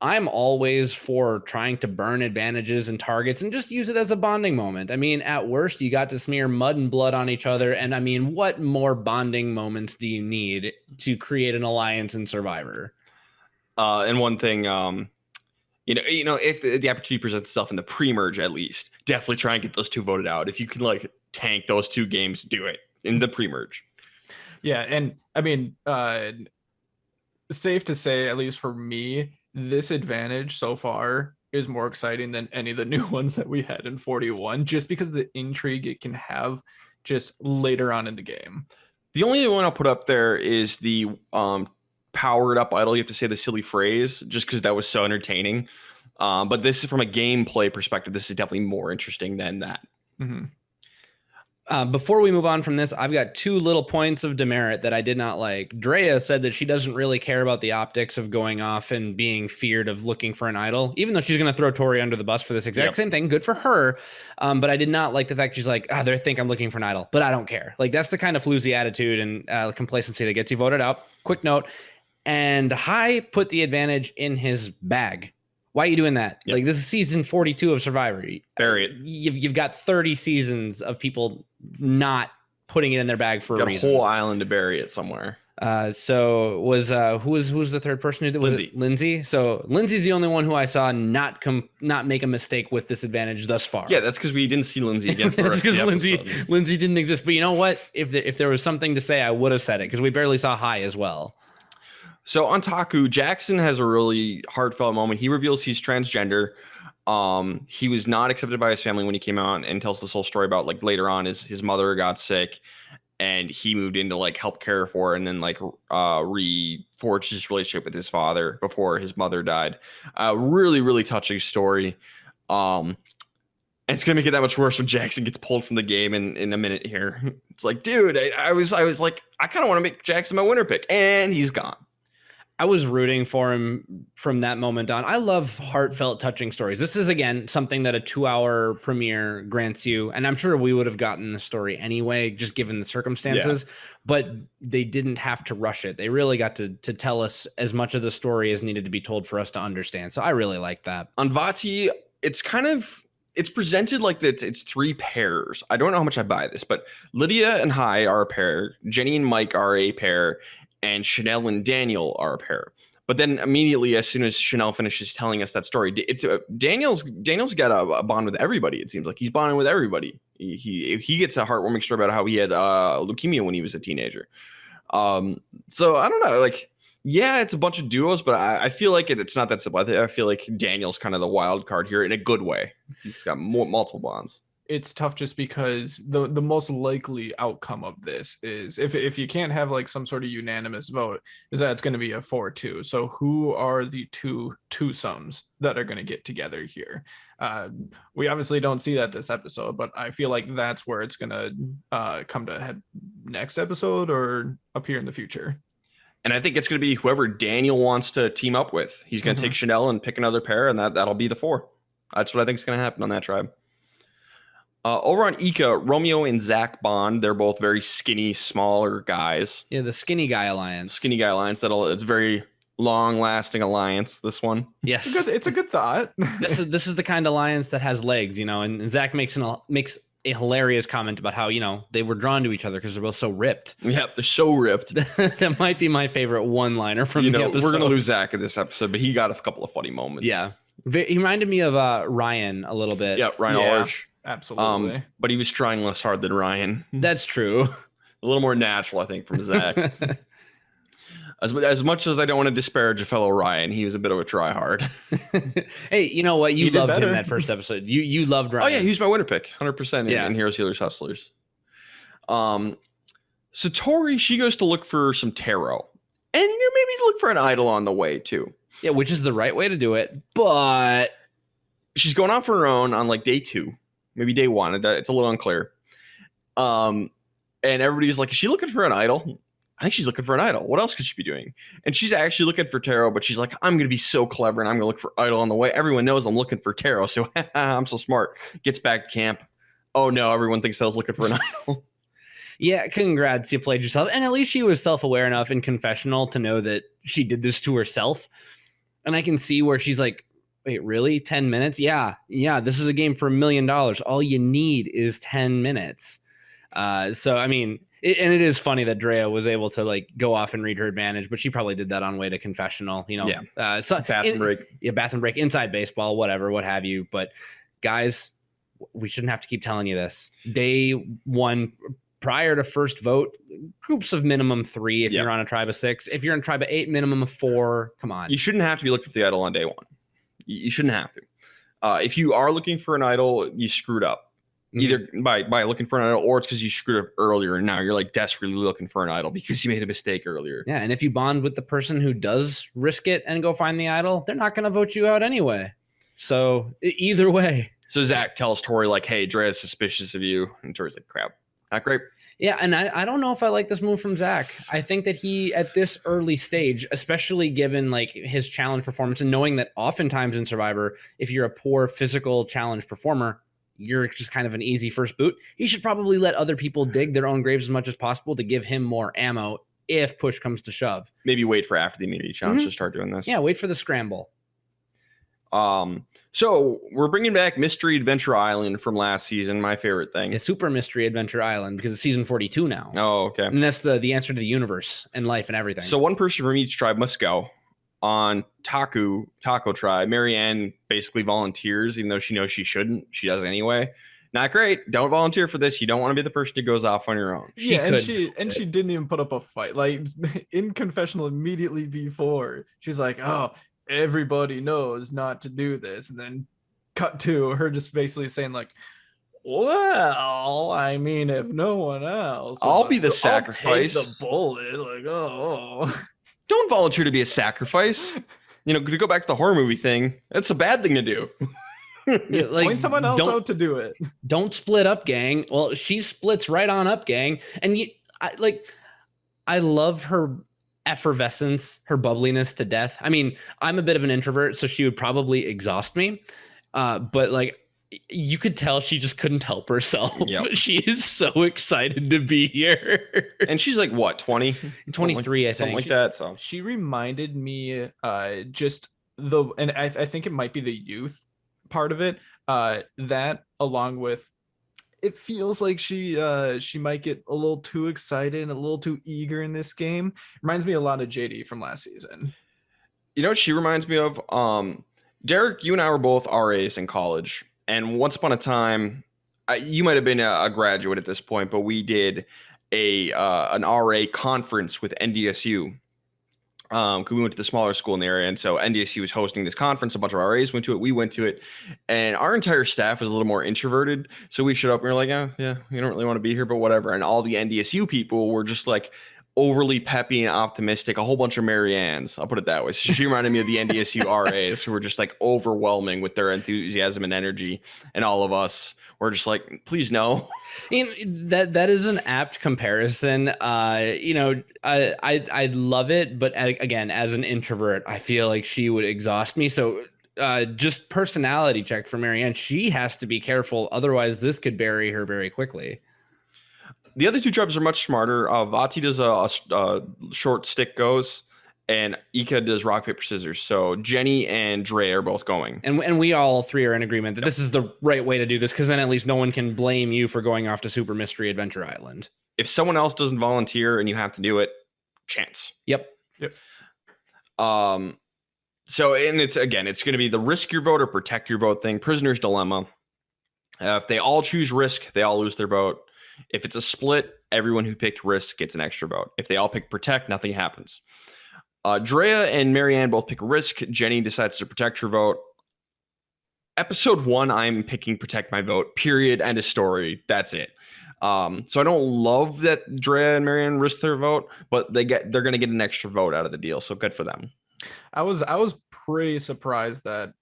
Speaker 1: I'm always for trying to burn advantages and targets and just use it as a bonding moment. I mean, at worst, you got to smear mud and blood on each other. And I mean, what more bonding moments do you need to create an alliance in Survivor?
Speaker 2: And one thing, if the opportunity presents itself in the pre-merge, at least, definitely try and get those 2 voted out. If you can like tank those 2 games, do it in the pre-merge.
Speaker 3: Yeah. And I mean, safe to say, at least for me, this advantage so far is more exciting than any of the new ones that we had in 41, just because of the intrigue it can have just later on in the game.
Speaker 2: The only one I'll put up there is the powered up idol. You have to say the silly phrase just because that was so entertaining. But this is from a gameplay perspective. This is definitely more interesting than that.
Speaker 3: Mm-hmm.
Speaker 1: Before we move on from this, I've got 2 little points of demerit that I did not like. Drea said that she doesn't really care about the optics of going off and being feared of looking for an idol, even though she's going to throw Tori under the bus for this exact same thing. Good for her. But I did not like the fact she's like, they think I'm looking for an idol, but I don't care. Like, that's the kind of floozy attitude and complacency that gets you voted out. Quick note. And Hai put the advantage in his bag. Why are you doing that?
Speaker 2: Yep.
Speaker 1: Like, this is season 42 of Survivor.
Speaker 2: Bury it.
Speaker 1: You've got 30 seasons of people not putting it in their bag for a reason.
Speaker 2: A whole island to bury it somewhere.
Speaker 1: So was who was the third person who did?
Speaker 2: Lindsay.
Speaker 1: Lindsay. So Lindsay's the only one who I saw not make a mistake with this advantage thus far.
Speaker 2: Yeah, that's because we didn't see Lindsay again for
Speaker 1: That's because Lindsay didn't exist. But you know what? If there was something to say, I would have said it because we barely saw Hai as well.
Speaker 2: So on Taku, Jackson has a really heartfelt moment. He reveals he's transgender. He was not accepted by his family when he came out and tells this whole story about like later on his mother got sick and he moved in to like help care for her and then like reforged his relationship with his father before his mother died. Really, really touching story. And it's gonna make it that much worse when Jackson gets pulled from the game in a minute here. It's like, dude, I was like, I kind of want to make Jackson my winner pick, and he's gone.
Speaker 1: I was rooting for him from that moment on. I love heartfelt, touching stories. This is, again, something that a 2-hour premiere grants you. And I'm sure we would have gotten the story anyway, just given the circumstances. Yeah. But they didn't have to rush it. They really got to tell us as much of the story as needed to be told for us to understand. So I really like that.
Speaker 2: On Vati, it's presented like that. It's 3 pairs. I don't know how much I buy this, but Lydia and Hai are a pair. Jenny and Mike are a pair. And Chanel and Daniel are a pair. But then immediately, as soon as Chanel finishes telling us that story, Daniel's got a bond with everybody. It seems like he's bonding with everybody. He gets a heartwarming story about how he had leukemia when he was a teenager. So I don't know. Like, yeah, it's a bunch of duos, but I feel like it's not that simple. I feel like Daniel's kind of the wild card here in a good way. He's got multiple bonds.
Speaker 3: It's tough just because the most likely outcome of this is if you can't have like some sort of unanimous vote, is that it's going to be a 4-2. So who are the two-somes that are going to get together here? We obviously don't see that this episode, but I feel like that's where it's going to come to head next episode or appear in the future.
Speaker 2: And I think it's going to be whoever Daniel wants to team up with. He's going to take Chanel and pick another pair, and that'll be the 4. That's what I think is going to happen on that tribe. Over on Ika, Romeo and Zach bond. They're both very skinny, smaller guys.
Speaker 1: Yeah, the skinny guy alliance.
Speaker 2: It's a very long-lasting alliance. This one,
Speaker 1: yes,
Speaker 3: it's a good thought.
Speaker 1: this is the kind of alliance that has legs, and Zach makes a hilarious comment about how they were drawn to each other because they're both so ripped.
Speaker 2: Yep, they're so ripped.
Speaker 1: That might be my favorite one-liner from the episode.
Speaker 2: We're gonna lose Zach in this episode, but he got a couple of funny moments.
Speaker 1: Yeah, he reminded me of Ryan a little bit.
Speaker 2: Yeah, Ryan Ulrich.
Speaker 3: Absolutely.
Speaker 2: But he was trying less hard than Ryan.
Speaker 1: That's true.
Speaker 2: A little more natural, I think, from Zach. As much as I don't want to disparage a fellow Ryan, he was a bit of a try hard.
Speaker 1: Hey, you know what? You loved him in that first episode. You loved Ryan.
Speaker 2: Oh yeah, he was my winner pick, 100% in Heroes, Healers, Hustlers. So Tori, she goes to look for some tarot, and maybe look for an idol on the way too.
Speaker 1: Yeah, which is the right way to do it, but
Speaker 2: she's going off her own on like day 2. Maybe day 1. It's a little unclear. And everybody's like, is she looking for an idol? I think she's looking for an idol. What else could she be doing? And she's actually looking for tarot, but she's like, I'm going to be so clever and I'm going to look for idol on the way. Everyone knows I'm looking for tarot. So I'm so smart. Gets back to camp. Oh no, everyone thinks I was looking for an idol.
Speaker 1: Yeah, congrats. You played yourself. And at least she was self-aware enough in confessional to know that she did this to herself. And I can see where she's like, wait, really? 10 minutes? Yeah, this is a game for $1 million. All you need is 10 minutes. So, I mean, it is funny that Drea was able to like go off and read her advantage, but she probably did that on way to confessional,
Speaker 2: Yeah.
Speaker 1: Bathroom break. Yeah, bathroom break, inside baseball, whatever, what have you. But guys, we shouldn't have to keep telling you this. Day 1, prior to first vote, groups of minimum 3 if you're on a tribe of 6. If you're in a tribe of 8, minimum of 4. Come on.
Speaker 2: You shouldn't have to be looking for the idol on day 1. You shouldn't have to. If you are looking for an idol, you screwed up. Either by looking for an idol, or it's because you screwed up earlier and now you're like desperately looking for an idol because you made a mistake earlier.
Speaker 1: Yeah, and if you bond with the person who does risk it and go find the idol, they're not going to vote you out anyway. So either way.
Speaker 2: So Zach tells Tori like, hey, Drea's suspicious of you. And Tori's like, crap, not great.
Speaker 1: Yeah, and I don't know if I like this move from Zach. I think that he, at this early stage, especially given like his challenge performance and knowing that oftentimes in Survivor, if you're a poor physical challenge performer, you're just kind of an easy first boot. He should probably let other people dig their own graves as much as possible to give him more ammo if push comes to shove.
Speaker 2: Maybe wait for after the immunity challenge to start doing this.
Speaker 1: Yeah, wait for the scramble.
Speaker 2: So we're bringing back Mystery Adventure Island from last season. My favorite thing.
Speaker 1: It's Super Mystery Adventure Island because it's season 42 now.
Speaker 2: Oh, okay.
Speaker 1: And that's the answer to the universe and life and everything.
Speaker 2: So one person from each tribe must go. On Taco tribe, Marianne basically volunteers, even though she knows she shouldn't. She does anyway. Not great. Don't volunteer for this. You don't want to be the person who goes off on your own.
Speaker 3: She didn't even put up a fight. Like in confessional immediately before, she's like, oh, everybody knows not to do this. And then cut to her just basically saying like, well, I mean, if no one else,
Speaker 2: I'll be the sacrifice.
Speaker 3: I'll take the bullet. Like, oh.
Speaker 2: Don't volunteer to be a sacrifice. You know, to go back to the horror movie thing, that's a bad thing to do.
Speaker 1: Yeah, like,
Speaker 3: point someone else out to do it.
Speaker 1: Don't split up, gang. Well, she splits right on up, gang. And I love her effervescence, her bubbliness to death. I mean, I'm a bit of an introvert, so she would probably exhaust me. But like, you could tell she just couldn't help herself.
Speaker 2: Yep.
Speaker 1: She is so excited to be here.
Speaker 2: And she's like, what, 20?
Speaker 1: 23, I think.
Speaker 2: Something like that. So
Speaker 3: she reminded me and I think it might be the youth part of it. That along with it feels like she might get a little too excited and a little too eager in this game. Reminds me a lot of JD from last season.
Speaker 2: You know what she reminds me of? Derek, you and I were both RAs in college. And once upon a time, you might have been a graduate at this point, but we did an RA conference with NDSU. Because we went to the smaller school in the area, and so NDSU was hosting this conference. A bunch of RAs went to it. We went to it, and our entire staff was a little more introverted. So we showed up, and we were like, yeah, we don't really want to be here, but whatever. And all the NDSU people were just like overly peppy and optimistic. A whole bunch of Mariannes, I'll put it that way. So she reminded me of the NDSU RAs who were just like overwhelming with their enthusiasm and energy, and all of us were just like, please no.
Speaker 1: That is an apt comparison. I love it, but again, as an introvert, I feel like she would exhaust me. So just personality check for Marianne. She has to be careful, otherwise this could bury her very quickly.
Speaker 2: The other two tribes are much smarter. Vati does a short stick goes, and Ika does rock, paper, scissors. So Jenny and Dre are both going.
Speaker 1: And we all three are in agreement that this is the right way to do this, because then at least no one can blame you for going off to Super Mystery Adventure Island.
Speaker 2: If someone else doesn't volunteer and you have to do it, chance.
Speaker 1: Yep.
Speaker 2: So, and it's going to be the risk your vote or protect your vote thing. Prisoner's dilemma. If they all choose risk, they all lose their vote. If it's a split, everyone who picked risk gets an extra vote. If they all pick protect, nothing happens. Drea and Marianne both pick risk. Jenny decides to protect her vote. Episode 1, I'm picking protect my vote, period, end of story. That's it. So I don't love that Drea and Marianne risk their vote, but they're going to get an extra vote out of the deal. So good for them.
Speaker 3: I was pretty surprised that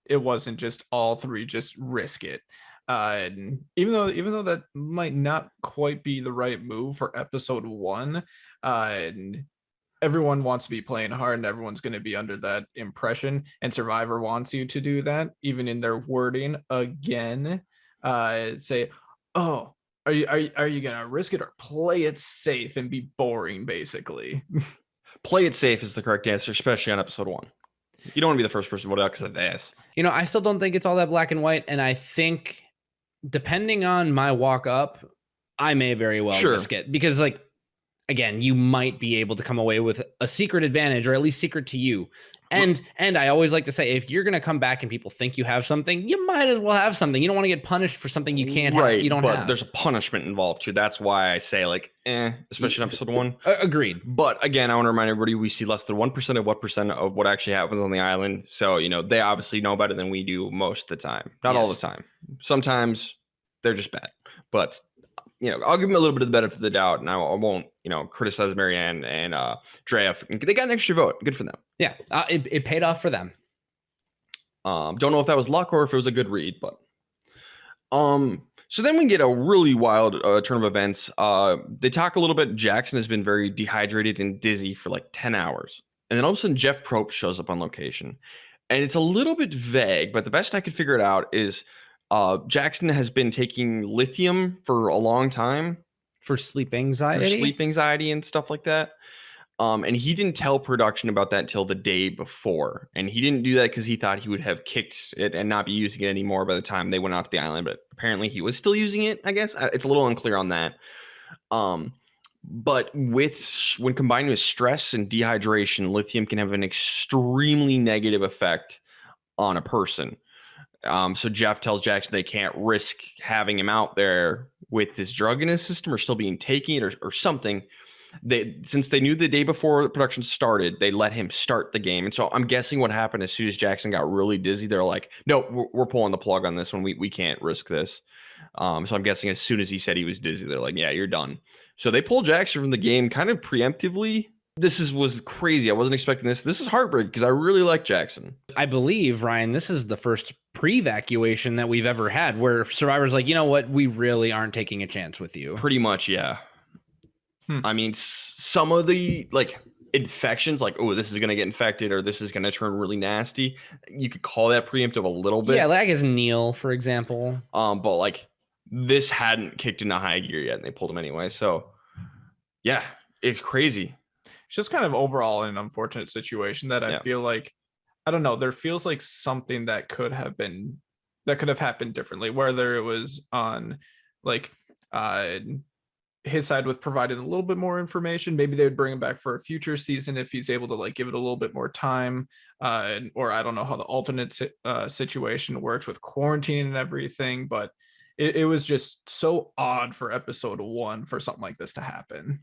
Speaker 3: it wasn't just all three just risk it. Even though that might not quite be the right move for episode 1, everyone wants to be playing hard and everyone's going to be under that impression, and Survivor wants you to do that, even in their wording again. Say, oh, are you going to risk it or play it safe and be boring, basically?
Speaker 2: Play it safe is the correct answer, especially on episode 1. You don't want to be the first person voted out because of this.
Speaker 1: I still don't think it's all that black and white, and I think depending on my walk up, I may very well risk it, because like, again, you might be able to come away with a secret advantage, or at least secret to you. And I always like to say, if you're going to come back and people think you have something, you might as well have something. You don't want to get punished for something you can't have. You don't have.
Speaker 2: There's a punishment involved too. That's why I say like, especially in episode 1.
Speaker 1: Agreed.
Speaker 2: But again, I want to remind everybody, we see less than 1% of what actually happens on the island. So, they obviously know better than we do most of the time. Not all the time. Sometimes they're just bad. But I'll give them a little bit of the benefit of the doubt, and I won't, criticize Marianne and Drea. They got an extra vote. Good for them.
Speaker 1: Yeah, it paid off for them.
Speaker 2: Don't know if that was luck or if it was a good read, but so then we get a really wild turn of events. They talk a little bit. Jackson has been very dehydrated and dizzy for like 10 hours. And then all of a sudden Jeff Probst shows up on location. And it's a little bit vague, but the best I could figure it out is Jackson has been taking lithium for a long time.
Speaker 1: For sleep anxiety?
Speaker 2: For sleep anxiety and stuff like that. And he didn't tell production about that until the day before. And he didn't do that because he thought he would have kicked it and not be using it anymore by the time they went out to the island. But apparently he was still using it, I guess. It's a little unclear on that. But when combined with stress and dehydration, lithium can have an extremely negative effect on a person. So Jeff tells Jackson they can't risk having him out there with this drug in his system or still being taking it or something. Since they knew the day before the production started, they let him start the game. And so I'm guessing what happened as soon as Jackson got really dizzy, they're like, no, we're pulling the plug on this one. We can't risk this. So I'm guessing as soon as he said he was dizzy, they're like, yeah, you're done. So they pulled Jackson from the game kind of preemptively. Was crazy. I wasn't expecting this. This is heartbreaking because I really like Jackson.
Speaker 1: I believe, Ryan, this is the first pre-evacuation that we've ever had where Survivor's like, you know what? We really aren't taking a chance with you.
Speaker 2: Pretty much, yeah. I mean, some of the like infections, like, oh, this is going to get infected or this is going to turn really nasty. You could call that preemptive a little bit.
Speaker 1: Yeah, like as Neil, for example.
Speaker 2: But like this hadn't kicked into high gear yet and they pulled him anyway. So yeah, it's crazy.
Speaker 3: It's just kind of overall an unfortunate situation that I feel like, I don't know, there feels like something that could have happened differently, whether it was on like, his side with providing a little bit more information. Maybe they would bring him back for a future season if he's able to like give it a little bit more time. Or I don't know how the alternate situation works with quarantine and everything, but it was just so odd for episode 1 for something like this to happen.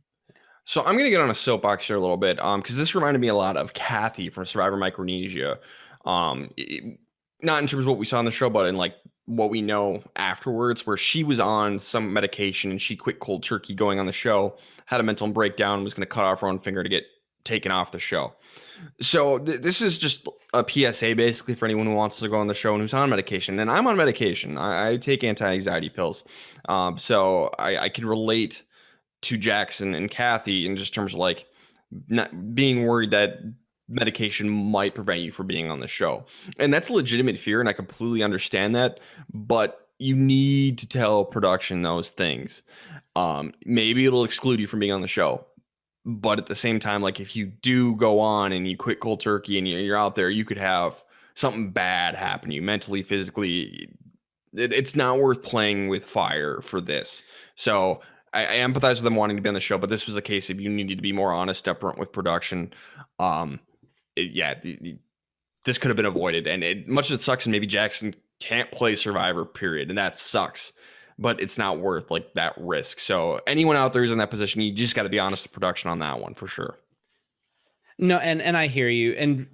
Speaker 2: So I'm going to get on a soapbox here a little bit because this reminded me a lot of Kathy from Survivor Micronesia. Not in terms of what we saw on the show, but in like what we know afterwards, where she was on some medication and she quit cold turkey going on the show, had a mental breakdown, was going to cut off her own finger to get taken off the show. So this is just a PSA basically for anyone who wants to go on the show and who's on medication. And I'm on medication. I take anti-anxiety pills. So I can relate to Jackson and Kathy in just terms of like not being worried that medication might prevent you from being on the show. And that's a legitimate fear, and I completely understand that, but you need to tell production those things. Maybe it'll exclude you from being on the show, but at the same time, like if you do go on and you quit cold turkey and you're out there, you could have something bad happen to you mentally, physically. It's not worth playing with fire for this. So I empathize with them wanting to be on the show, but this was a case of you needed to be more honest upfront with production. This could have been avoided, and much as it sucks, and maybe Jackson can't play Survivor, period, and that sucks, but it's not worth like that risk. So anyone out there who's in that position, you just got to be honest with production on that one for sure.
Speaker 1: No, and I hear you. And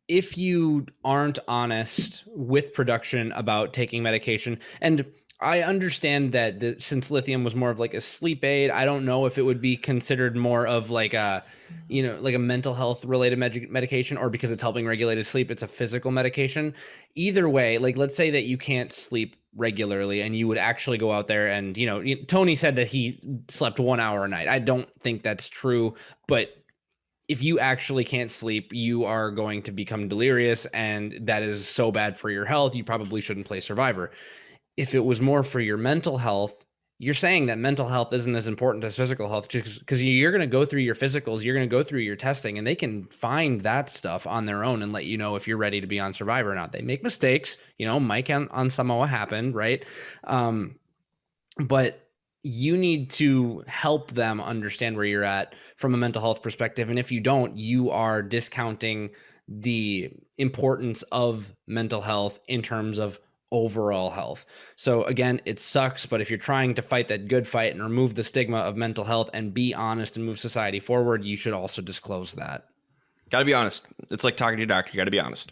Speaker 1: if you aren't honest with production about taking medication, and I understand that since lithium was more of like a sleep aid, I don't know if it would be considered more of like a, like a mental health related medication, or because it's helping regulate his sleep, it's a physical medication. Either way, like let's say that you can't sleep regularly and you would actually go out there and, Tony said that he slept 1 hour a night. I don't think that's true, but if you actually can't sleep, you are going to become delirious, and that is so bad for your health. You probably shouldn't play Survivor. If it was more for your mental health, you're saying that mental health isn't as important as physical health, because you're going to go through your physicals, you're going to go through your testing, and they can find that stuff on their own and let you know if you're ready to be on Survivor or not. They make mistakes, Mike on Samoa happened, right? But you need to help them understand where you're at from a mental health perspective. And if you don't, you are discounting the importance of mental health in terms of overall health. So again, it sucks, but if you're trying to fight that good fight and remove the stigma of mental health and be honest and move society forward, you should also disclose that.
Speaker 2: Got to be honest. It's like talking to your doctor. You got to be honest.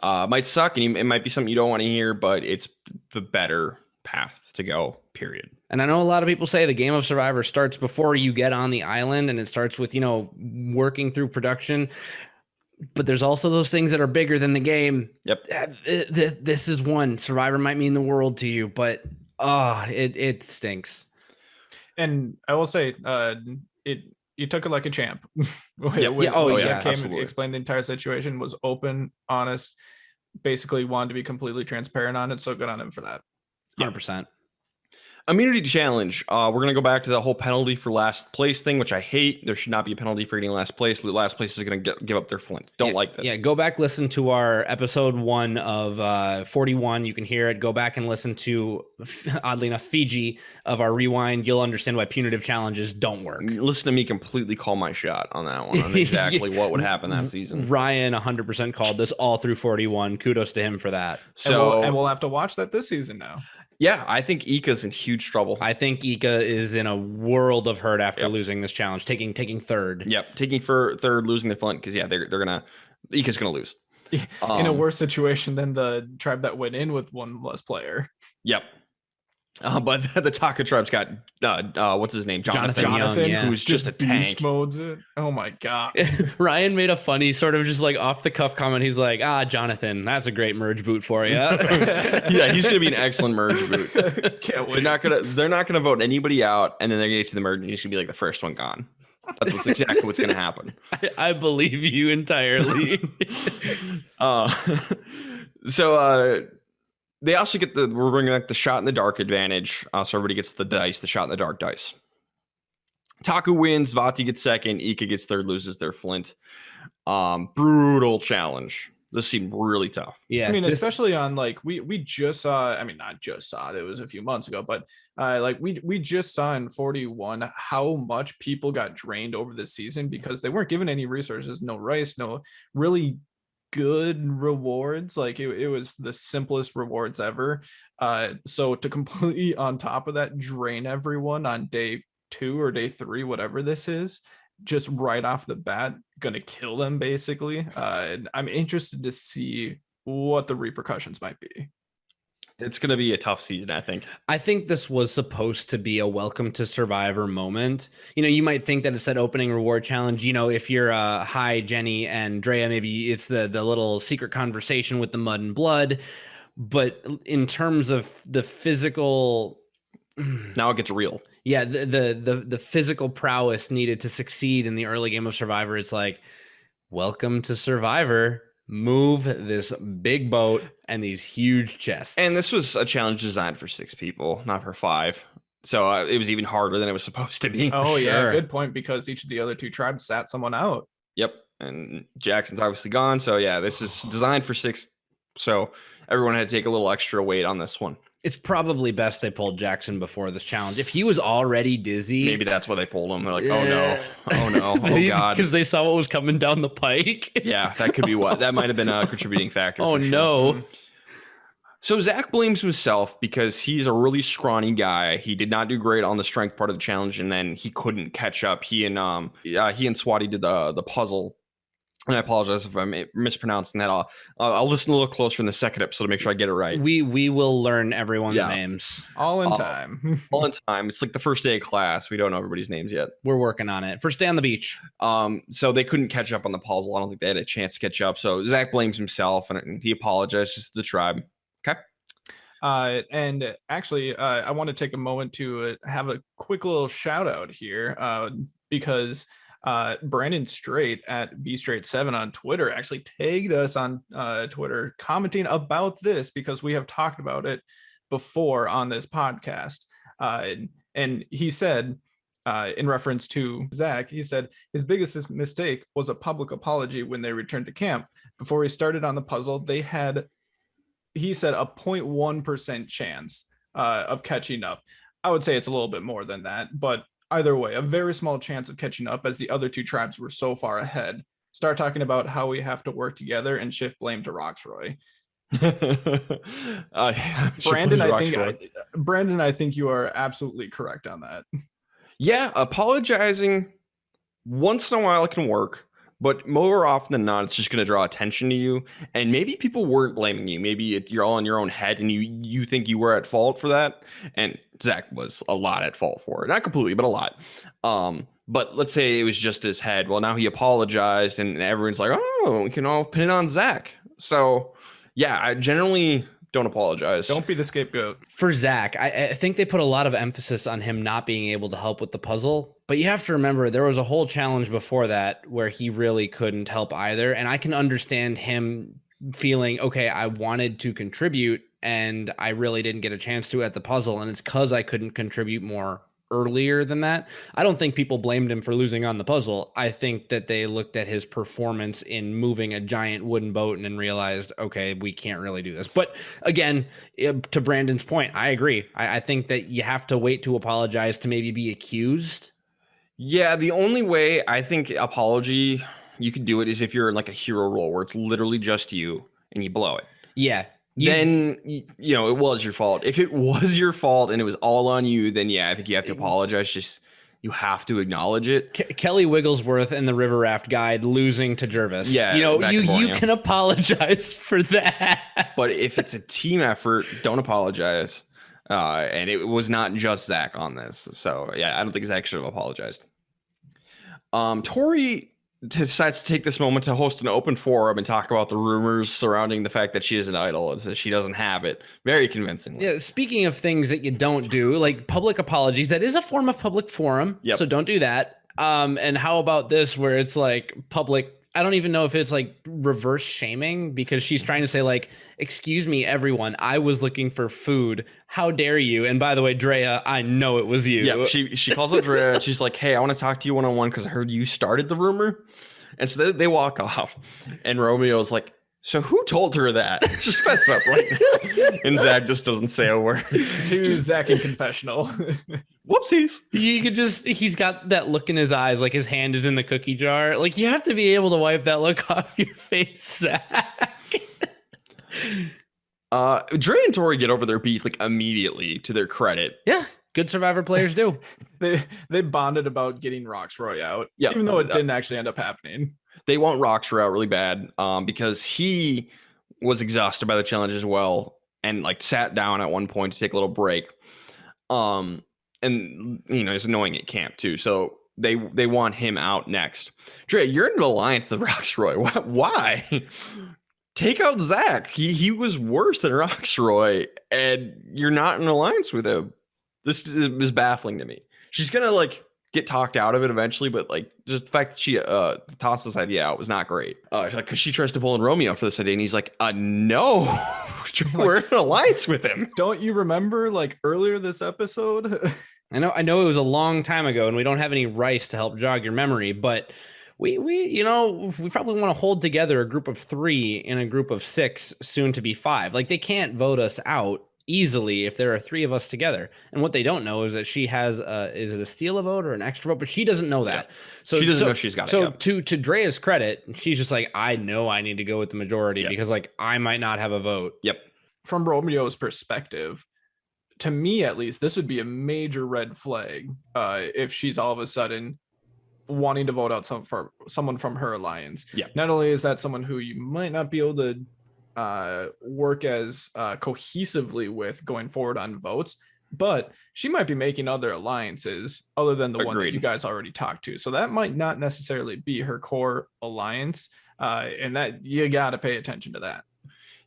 Speaker 2: Might suck, and it might be something you don't want to hear, but it's the better path to go, period.
Speaker 1: And I know a lot of people say the game of Survivor starts before you get on the island, and it starts with, working through production. But there's also those things that are bigger than the game.
Speaker 2: Yep.
Speaker 1: This is one. Survivor might mean the world to you, but it stinks.
Speaker 3: And I will say, you took it like a champ. Explained the entire situation, was open, honest, basically wanted to be completely transparent on it. So good on him for that.
Speaker 1: 100%.
Speaker 2: Immunity challenge. We're going to go back to the whole penalty for last place thing, which I hate. There should not be a penalty for getting last place. Last place is going to give up their flint. Don't like this.
Speaker 1: Yeah, go back, listen to our episode 1 of 41. You can hear it. Go back and listen to, oddly enough, Fiji of our rewind. You'll understand why punitive challenges don't work.
Speaker 2: Listen to me completely call my shot on that one, on exactly what would happen that season.
Speaker 1: Ryan 100% called this all through 41. Kudos to him for that.
Speaker 3: So, and we'll have to watch that this season now.
Speaker 2: Yeah, I think Ika's in huge trouble.
Speaker 1: I think Ika is in a world of hurt after losing this challenge, taking third.
Speaker 2: Yep, taking for third, losing their flint, because Ika's gonna lose.
Speaker 3: In a worse situation than the tribe that went in with one less player.
Speaker 2: Yep. But the Taka tribe's got what's his name, Jonathan
Speaker 1: Young,
Speaker 2: who's just a tank.
Speaker 3: Modes it. Oh my god.
Speaker 1: Ryan made a funny sort of just like off the cuff comment. He's like, Jonathan, that's a great merge boot for you.
Speaker 2: Yeah, he's gonna be an excellent merge boot.
Speaker 3: Can't wait.
Speaker 2: They're not gonna vote anybody out, and then they're gonna get to the merge, and he's gonna be like the first one gone. That's exactly what's gonna happen.
Speaker 1: I believe you entirely.
Speaker 2: They also get we're bringing back the shot in the dark advantage. So everybody gets the shot in the dark dice. Taku wins, Vati gets second, Ika gets third, loses their flint. Brutal challenge. This seemed really tough.
Speaker 1: Yeah.
Speaker 3: I mean, especially on like we just saw, I mean, not just saw it, it was a few months ago, but like we just saw in 41 how much people got drained over this season because they weren't given any resources, no rice, no really good rewards. Like it was the simplest rewards ever. So to completely on top of that drain everyone on day 2 or day 3, whatever this is, just right off the bat, gonna kill them basically. I'm interested to see what the repercussions might be.
Speaker 2: It's going to be a tough season, I think.
Speaker 1: I think this was supposed to be a welcome to Survivor moment. You might think that it's that opening reward challenge. If you're hi, Jenny and Drea, maybe it's the little secret conversation with the mud and blood. But in terms of the physical...
Speaker 2: Now it gets real.
Speaker 1: Yeah, the physical prowess needed to succeed in the early game of Survivor. It's like, welcome to Survivor. Move this big boat and these huge chests.
Speaker 2: And this was a challenge designed for 6 people, not for 5. So it was even harder than it was supposed to be.
Speaker 3: Oh, yeah, good point, because each of the other 2 tribes sat someone out.
Speaker 2: Yep, and Jackson's obviously gone. So yeah, this is designed for 6. So everyone had to take a little extra weight on this one.
Speaker 1: It's probably best they pulled Jackson before this challenge. If he was already dizzy...
Speaker 2: Maybe that's why they pulled him. They're like, oh no, oh God.
Speaker 1: Because they saw what was coming down the pike.
Speaker 2: Yeah, that could be what. That might have been a contributing factor.
Speaker 1: Oh, no.
Speaker 2: Sure. So Zach blames himself because he's a really scrawny guy. He did not do great on the strength part of the challenge, and then he couldn't catch up. He and Swati did the puzzle. And I apologize if I'm mispronouncing that. I'll listen a little closer in the second episode to make sure I get it right.
Speaker 1: We will learn everyone's names.
Speaker 3: All in time.
Speaker 2: All in time. It's like the first day of class. We don't know everybody's names yet.
Speaker 1: We're working on it. First day on the beach.
Speaker 2: So they couldn't catch up on the puzzle. I don't think they had a chance to catch up. So Zach blames himself and he apologizes to the tribe. Okay.
Speaker 3: And actually, I want to take a moment to have a quick little shout out here because Brandon Straight at bstraight7 on Twitter actually tagged us on Twitter commenting about this because we have talked about it before on this podcast. And he said, in reference to Zach, he said his biggest mistake was a public apology when they returned to camp. Before he started on the puzzle, they had, he said, a 0.1% chance of catching up. I would say it's a little bit more than that, but either way, a very small chance of catching up as the other 2 tribes were so far ahead. Start talking about how we have to work together and shift blame to Roxroy. Brandon, I think you are absolutely correct on that.
Speaker 2: Yeah, apologizing once in a while can work, but more often than not, it's just going to draw attention to you. And maybe people weren't blaming you. Maybe you're all in your own head and you think you were at fault for that. And Zach was a lot at fault for it. Not completely, but a lot. But let's say it was just his head. Well, now he apologized, and everyone's like, oh, we can all pin it on Zach. So, yeah, I generally don't apologize.
Speaker 3: Don't be the scapegoat.
Speaker 1: For Zach, I think they put a lot of emphasis on him not being able to help with the puzzle. But you have to remember, there was a whole challenge before that where he really couldn't help either. And I can understand him feeling, okay, I wanted to contribute, and I really didn't get a chance to at the puzzle. And it's because I couldn't contribute more earlier than that. I don't think people blamed him for losing on the puzzle. I think that they looked at his performance in moving a giant wooden boat and then realized, okay, we can't really do this. But again, to Brandon's point, I agree. I think that you have to wait to apologize to maybe be accused.
Speaker 2: Yeah, the only way I think apology you could do it is if you're in like a hero role where it's literally just you and you blow it.
Speaker 1: Yeah.
Speaker 2: Then, you know, it was your fault. If it was your fault and it was all on you, then yeah, I think you have to apologize. Just, you have to acknowledge it.
Speaker 1: Kelly Wigglesworth in the River Raft Guide losing to Jervis.
Speaker 2: Yeah,
Speaker 1: you know, you can apologize for that.
Speaker 2: But if it's a team effort, don't apologize. And it was not just Zach on this. So yeah, I don't think Zach should have apologized. Tori decides to take this moment to host an open forum and talk about the rumors surrounding the fact that she is an idol and that she doesn't have it very convincingly.
Speaker 1: Yeah, speaking of things that you don't do, like public apologies, that is a form of public forum.
Speaker 2: Yep.
Speaker 1: So don't do that. And how about this where it's like public, I don't even know if it's like reverse shaming, because she's trying to say like, excuse me, everyone, I was looking for food. How dare you? And by the way, Drea, I know it was you.
Speaker 2: Yeah, she calls out Drea. She's like, hey, I want to talk to you one-on-one because I heard you started the rumor. And so they walk off. And Romeo's like, so who told her that? Just fess up right now. And Zach just doesn't say a word.
Speaker 3: To Zach in confessional.
Speaker 2: Whoopsies.
Speaker 1: You could just, he's got that look in his eyes, like his hand is in the cookie jar. Like you have to be able to wipe that look off your face, Zach.
Speaker 2: Dre and Tori get over their beef like immediately, to their credit.
Speaker 1: Yeah, good Survivor players do.
Speaker 3: They bonded about getting Roxroy out,
Speaker 2: yeah,
Speaker 3: even though it didn't actually end up happening.
Speaker 2: They want Roxroy out really bad because he was exhausted by the challenge as well, and like sat down at one point to take a little break. And you know, he's annoying at camp too, so they want him out next. Dre, you're in an alliance with Roxroy. Why? Take out Zach. He was worse than Roxroy, and you're not in an alliance with him. This is baffling to me. She's gonna like get talked out of it eventually, but like just the fact that she tossed this idea out was not great. Because she tries to pull in Romeo for this idea, and he's like, no, we're in an alliance with him.
Speaker 3: Don't you remember like earlier this episode?
Speaker 1: I know it was a long time ago, and we don't have any rice to help jog your memory, but we probably want to hold together a group of 3 and a group of 6, soon to be 5. Like they can't vote us out easily if there are 3 of us together. And what they don't know is that she has is it a steal a vote or an extra vote? But she doesn't know that.
Speaker 2: Yeah.
Speaker 1: So
Speaker 2: she doesn't know she's got it.
Speaker 1: So to Drea's credit, she's just like, I know I need to go with the majority because like I might not have a vote.
Speaker 2: Yep.
Speaker 3: From Romeo's perspective, to me at least, this would be a major red flag if she's all of a sudden wanting to vote out someone from her alliance.
Speaker 2: Yeah.
Speaker 3: Not only is that someone who you might not be able to work as cohesively with going forward on votes, but she might be making other alliances other than the one that you guys already talked to. So that might not necessarily be her core alliance, and that you got to pay attention to that.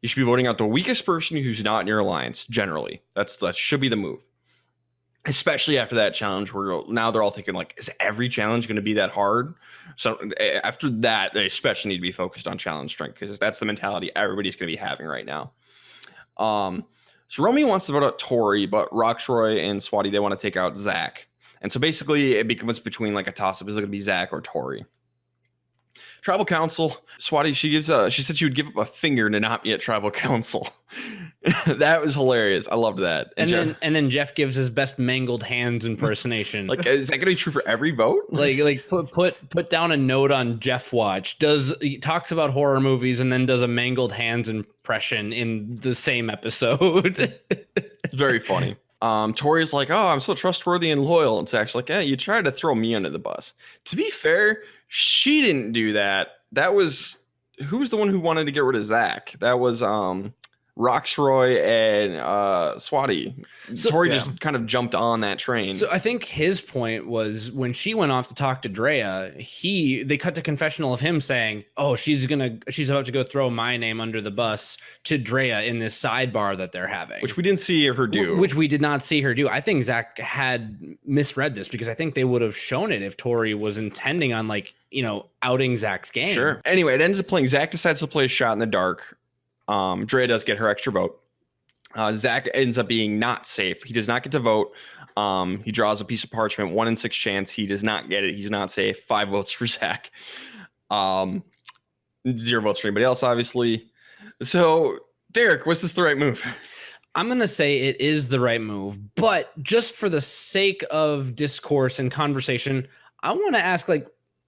Speaker 2: You should be voting out the weakest person who's not in your alliance. Generally, that should be the move. Especially after that challenge, where now they're all thinking like, is every challenge going to be that hard? So after that, they especially need to be focused on challenge strength, because that's the mentality everybody's going to be having right now. So Romeo wants to vote out Tori, but Roxroy and Swati, they want to take out Zach. And so basically it becomes between like a toss-up. Is it going to be Zach or Tori? Tribal Council, Swati, she said she would give up a finger to not be at Tribal Council. That was hilarious. I loved that.
Speaker 1: And then Jeff gives his best mangled hands impersonation.
Speaker 2: Like, is that going to be true for every vote?
Speaker 1: like put down a note on Jeff Watch. He talks about horror movies and then does a mangled hands impression in the same episode.
Speaker 2: It's very funny. Tori's like, oh, I'm so trustworthy and loyal. And Zach's like, yeah, you tried to throw me under the bus. To be fair, she didn't do that. That was, who was the one who wanted to get rid of Zach? That was Roxroy and Swati.
Speaker 1: So-
Speaker 2: Tori
Speaker 3: Yeah.
Speaker 2: just kind of jumped on that train.
Speaker 1: So I think his point was when she went off to talk to Drea, they cut to confessional of him saying, "Oh, she's about to go throw my name under the bus to Drea in this sidebar that they're having,"
Speaker 2: which we didn't see her do.
Speaker 1: Which we did not see her do. I think Zach had misread this because I think they would have shown it if Tori was intending on outing Zach's game.
Speaker 2: Sure. Anyway, it ends up playing. Zach decides to play a shot in the dark. Drea does get her extra vote. Zach ends up being not safe. He does not get to vote. He draws a piece of parchment, 1 in 6 chance. He does not get it. He's not safe. 5 votes for Zach. 0 votes for anybody else, obviously. So, Derek, was this the right move?
Speaker 1: I'm going to say it is the right move, but just for the sake of discourse and conversation, I want to ask,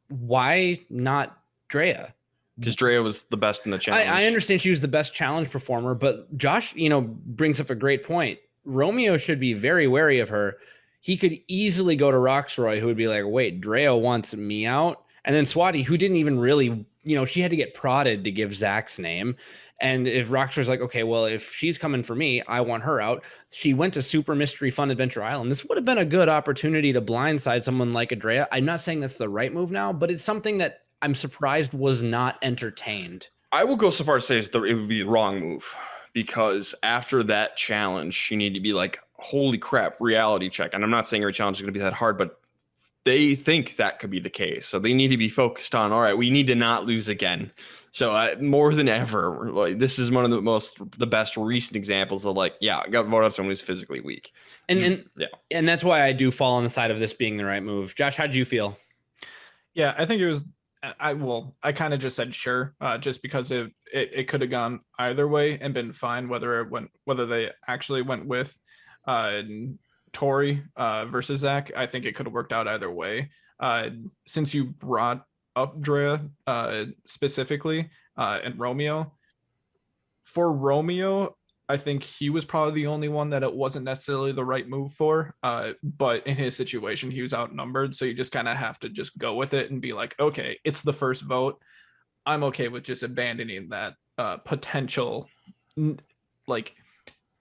Speaker 1: why not Drea?
Speaker 2: Because Drea was the best in the challenge.
Speaker 1: I understand she was the best challenge performer, but Josh, brings up a great point. Romeo should be very wary of her. He could easily go to Roxroy, who would be like, wait, Drea wants me out. And then Swati, who didn't even really, she had to get prodded to give Zach's name. And if Roxroy's like, okay, well, if she's coming for me, I want her out. She went to Super Mystery Fun Adventure Island. This would have been a good opportunity to blindside someone like a Drea. I'm not saying that's the right move now, but it's something that I'm surprised was not entertained.
Speaker 2: I will go so far as to say it would be the wrong move, because after that challenge, you need to be like, holy crap, reality check. And I'm not saying every challenge is going to be that hard, but they think that could be the case. So they need to be focused on, all right, we need to not lose again. So more than ever, this is one of the best recent examples of I got to vote out someone who's physically weak.
Speaker 1: And that's why I do fall on the side of this being the right move. Josh, how'd you feel?
Speaker 3: Yeah, I think it was. I kind of just said sure, just because it could have gone either way and been fine, whether they actually went with Tori versus Zach. I think it could have worked out either way. Since you brought up Drea specifically and Romeo, for Romeo, I think he was probably the only one that it wasn't necessarily the right move for. But in his situation, he was outnumbered. So you just kind of have to just go with it and be like, okay, it's the first vote. I'm okay with just abandoning that potential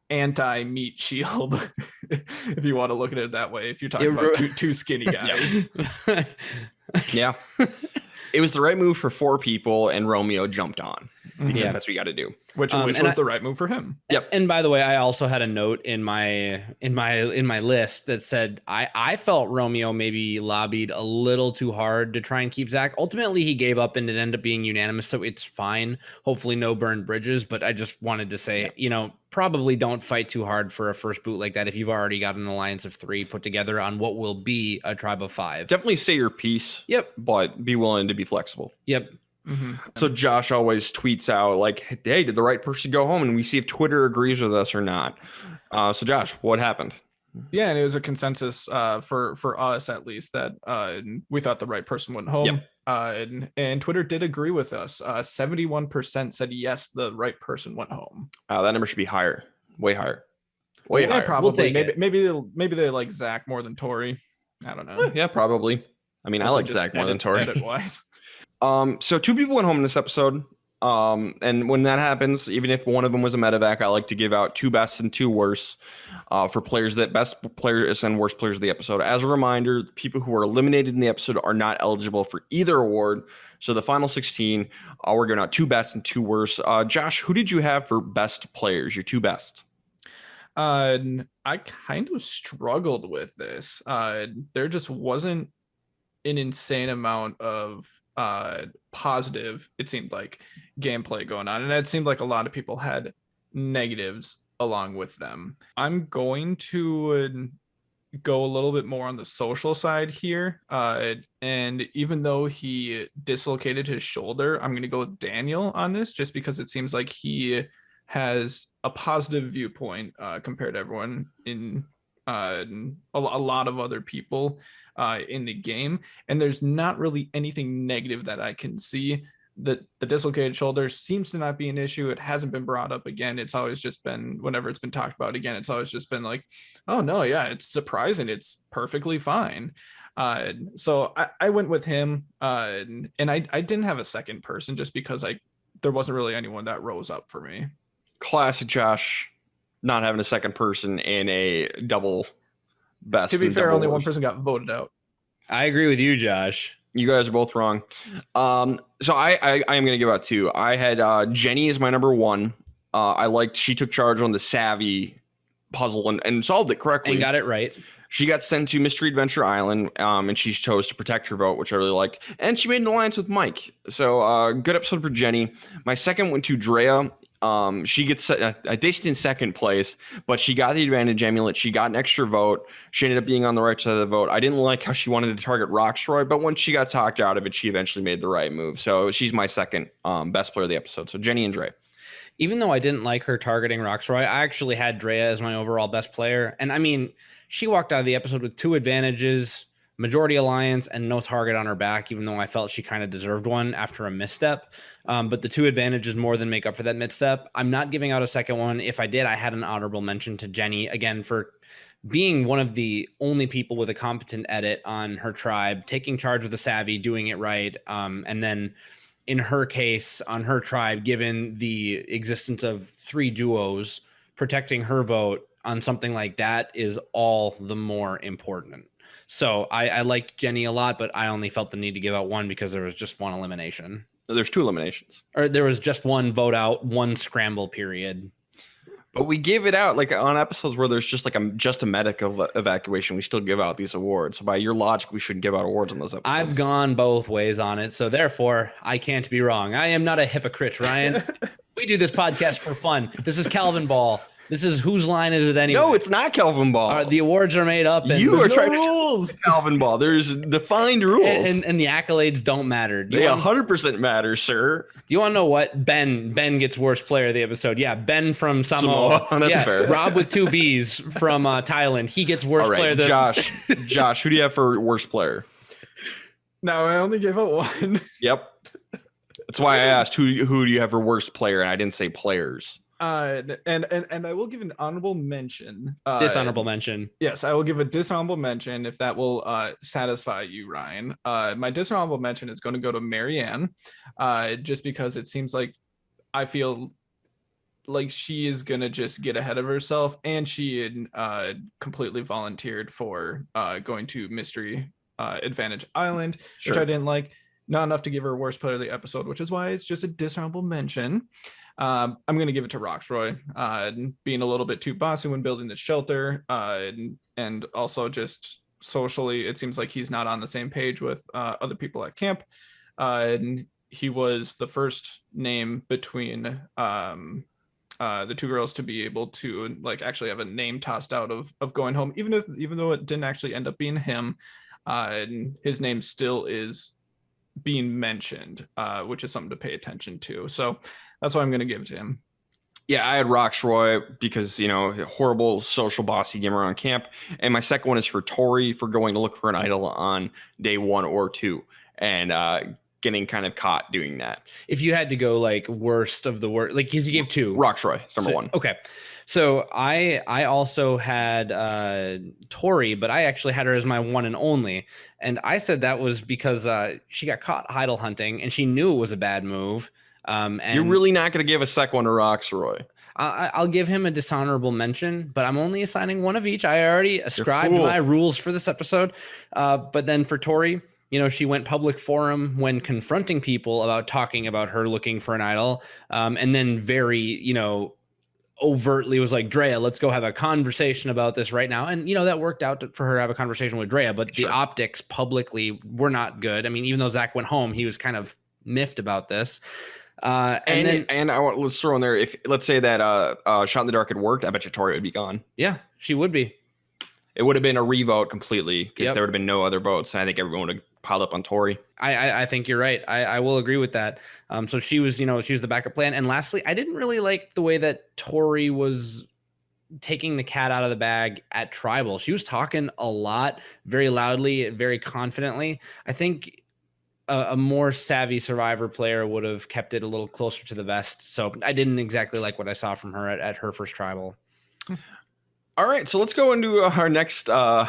Speaker 3: anti-meat shield, if you want to look at it that way, if you're talking about two skinny guys.
Speaker 2: Yeah. It was the right move for 4 people, and Romeo jumped on because that's what you got to do.
Speaker 3: Which was the right move for him.
Speaker 1: Yep. And by the way, I also had a note in my list that said I felt Romeo maybe lobbied a little too hard to try and keep Zach. Ultimately, he gave up and it ended up being unanimous, so it's fine. Hopefully, no burned bridges. But I just wanted to say, probably don't fight too hard for a first boot like that if you've already got an alliance of 3 put together on what will be a tribe of 5.
Speaker 2: Definitely say your piece.
Speaker 1: Yep.
Speaker 2: But be willing to be flexible.
Speaker 1: Yep.
Speaker 3: Mm-hmm.
Speaker 2: So Josh always tweets out hey, did the right person go home? And we see if Twitter agrees with us or not. So Josh, what happened?
Speaker 3: Yeah, and it was a consensus for us, at least, that we thought the right person went home. Yep. And Twitter did agree with us. 71% said yes, the right person went home.
Speaker 2: That number should be higher, way higher, way higher.
Speaker 3: Probably. Maybe they like Zach more than Tori. I don't know.
Speaker 2: Yeah, probably. I mean, I like Zach more than Tori.
Speaker 3: Edit-wise.
Speaker 2: So 2 people went home in this episode. And when that happens, even if one of them was a medevac, I like to give out 2 best and 2 worst for players that best players and worst players of the episode. As a reminder, people who are eliminated in the episode are not eligible for either award. So the final 16, we're going out 2 best and 2 worst. Josh, who did you have for best players? Your 2 best?
Speaker 3: I kind of struggled with this. There just wasn't an insane amount of positive, it seemed like, gameplay going on, and it seemed like a lot of people had negatives along with them. I'm going to go a little bit more on the social side here, and even though he dislocated his shoulder, I'm going to go with Daniel on this, just because it seems like he has a positive viewpoint compared to everyone in a lot of other people in the game, and there's not really anything negative that I can see. The dislocated shoulder seems to not be an issue. It hasn't been brought up again. It's always just been, whenever it's been talked about again, it's always just been like, oh no, yeah, it's surprising, it's perfectly fine. So I went with him, and I didn't have a second person just because there wasn't really anyone that rose up for me.
Speaker 2: Classic Josh, not having a second person in a double best.
Speaker 3: To be fair, only one
Speaker 2: worst.
Speaker 3: person got voted out.
Speaker 1: I agree with you, Josh.
Speaker 2: You guys are both wrong. So I am going to give out 2. I had Jenny as my number 1. I liked she took charge on the Savvy puzzle and solved it correctly.
Speaker 1: And got it right.
Speaker 2: She got sent to Mystery Adventure Island, and she chose to protect her vote, which I really like. And she made an alliance with Mike. So good episode for Jenny. My second went to Drea. She gets a distant second place, but she got the advantage amulet. She got an extra vote. She ended up being on the right side of the vote. I didn't like how she wanted to target Roxroy, but when she got talked out of it, she eventually made the right move. So she's my second best player of the episode. So Jenny and Dre.
Speaker 1: Even though I didn't like her targeting Roxroy, I actually had Drea as my overall best player. And I mean, she walked out of the episode with 2 advantages, majority alliance, and no target on her back, even though I felt she kind of deserved one after a misstep. But the 2 advantages more than make up for that misstep. I'm not giving out a second one. If I did, I had an honorable mention to Jenny, again, for being one of the only people with a competent edit on her tribe, taking charge with the Savvy, doing it right, and then in her case, on her tribe, given the existence of 3 duos, protecting her vote on something like that is all the more important. So I liked Jenny a lot, but I only felt the need to give out 1 because there was just 1 elimination.
Speaker 2: There's 2 eliminations.
Speaker 1: Or there was just 1 vote out, 1 scramble period.
Speaker 2: But we give it out like on episodes where there's just like a medical evacuation. We still give out these awards. So by your logic, we shouldn't give out awards on those episodes.
Speaker 1: I've gone both ways on it, so therefore I can't be wrong. I am not a hypocrite, Ryan. We do this podcast for fun. This is Calvin Ball. This is whose line is it anyway?
Speaker 2: No, it's not Calvin Ball.
Speaker 1: The awards are made up. And
Speaker 2: you are trying
Speaker 3: rules.
Speaker 2: to Calvin Ball. There's defined rules,
Speaker 1: and the accolades don't matter.
Speaker 2: They 100% matter, sir.
Speaker 1: Do you want to know what Ben gets worst player of the episode? Yeah, Ben from Samoa.
Speaker 2: That's fair.
Speaker 1: Rob with 2 B's from Thailand. He gets worst player.
Speaker 2: Josh, who do you have for worst player?
Speaker 3: No, I only gave out 1.
Speaker 2: Yep. That's why I asked who do you have for worst player, and I didn't say players.
Speaker 3: And I will give an honorable mention.
Speaker 1: Dishonorable mention.
Speaker 3: Yes, I will give a dishonorable mention if that will satisfy you, Ryan. My dishonorable mention is going to go to Marianne, just because it seems like I feel like she is going to just get ahead of herself, and she completely volunteered for going to Mystery Advantage Island,
Speaker 2: Sure.
Speaker 3: which I didn't like. Not enough to give her worst player of the episode, which is why it's just a dishonorable mention. I'm going to give it to Roxroy, being a little bit too bossy when building the shelter, and also just socially, it seems like he's not on the same page with other people at camp. And he was the first name between the 2 girls to be able to like actually have a name tossed out of going home, even though it didn't actually end up being him. His name still is being mentioned, which is something to pay attention to. So that's why I'm going to give it to him.
Speaker 2: Yeah, I had Roxroy because, horrible social bossy game around camp. And my second one is for Tori for going to look for an idol on day 1 or 2 and getting kind of caught doing that.
Speaker 1: If you had to go like worst of the worst, like because you gave 2.
Speaker 2: Roxroy, it's number 1.
Speaker 1: Okay. So I also had Tori, but I actually had her as my one and only. And I said that was because she got caught idol hunting and she knew it was a bad move. And
Speaker 2: you're really not going to give a second one to Roxroy.
Speaker 1: I'll give him a dishonorable mention, but I'm only assigning 1 of each. I already ascribed my rules for this episode. But then for Tori, she went public forum when confronting people about talking about her looking for an idol. And then very, overtly was like, Drea, let's go have a conversation about this right now. And, that worked out for her to have a conversation with Drea, but the optics publicly were not good. I mean, even though Zach went home, he was kind of miffed about this.
Speaker 2: Let's throw in there, if let's say that Shot in the Dark had worked, I bet you Tori would be gone.
Speaker 1: Yeah, she would be.
Speaker 2: It would have been a revote completely because there would have been no other votes. And I think everyone would have piled up on Tori.
Speaker 1: I think you're right. I will agree with that. So she was the backup plan. And lastly, I didn't really like the way that Tori was taking the cat out of the bag at Tribal. She was talking a lot, very loudly, very confidently. I think a more savvy Survivor player would have kept it a little closer to the vest. So I didn't exactly like what I saw from her at her first Tribal.
Speaker 2: All right, so let's go into our next a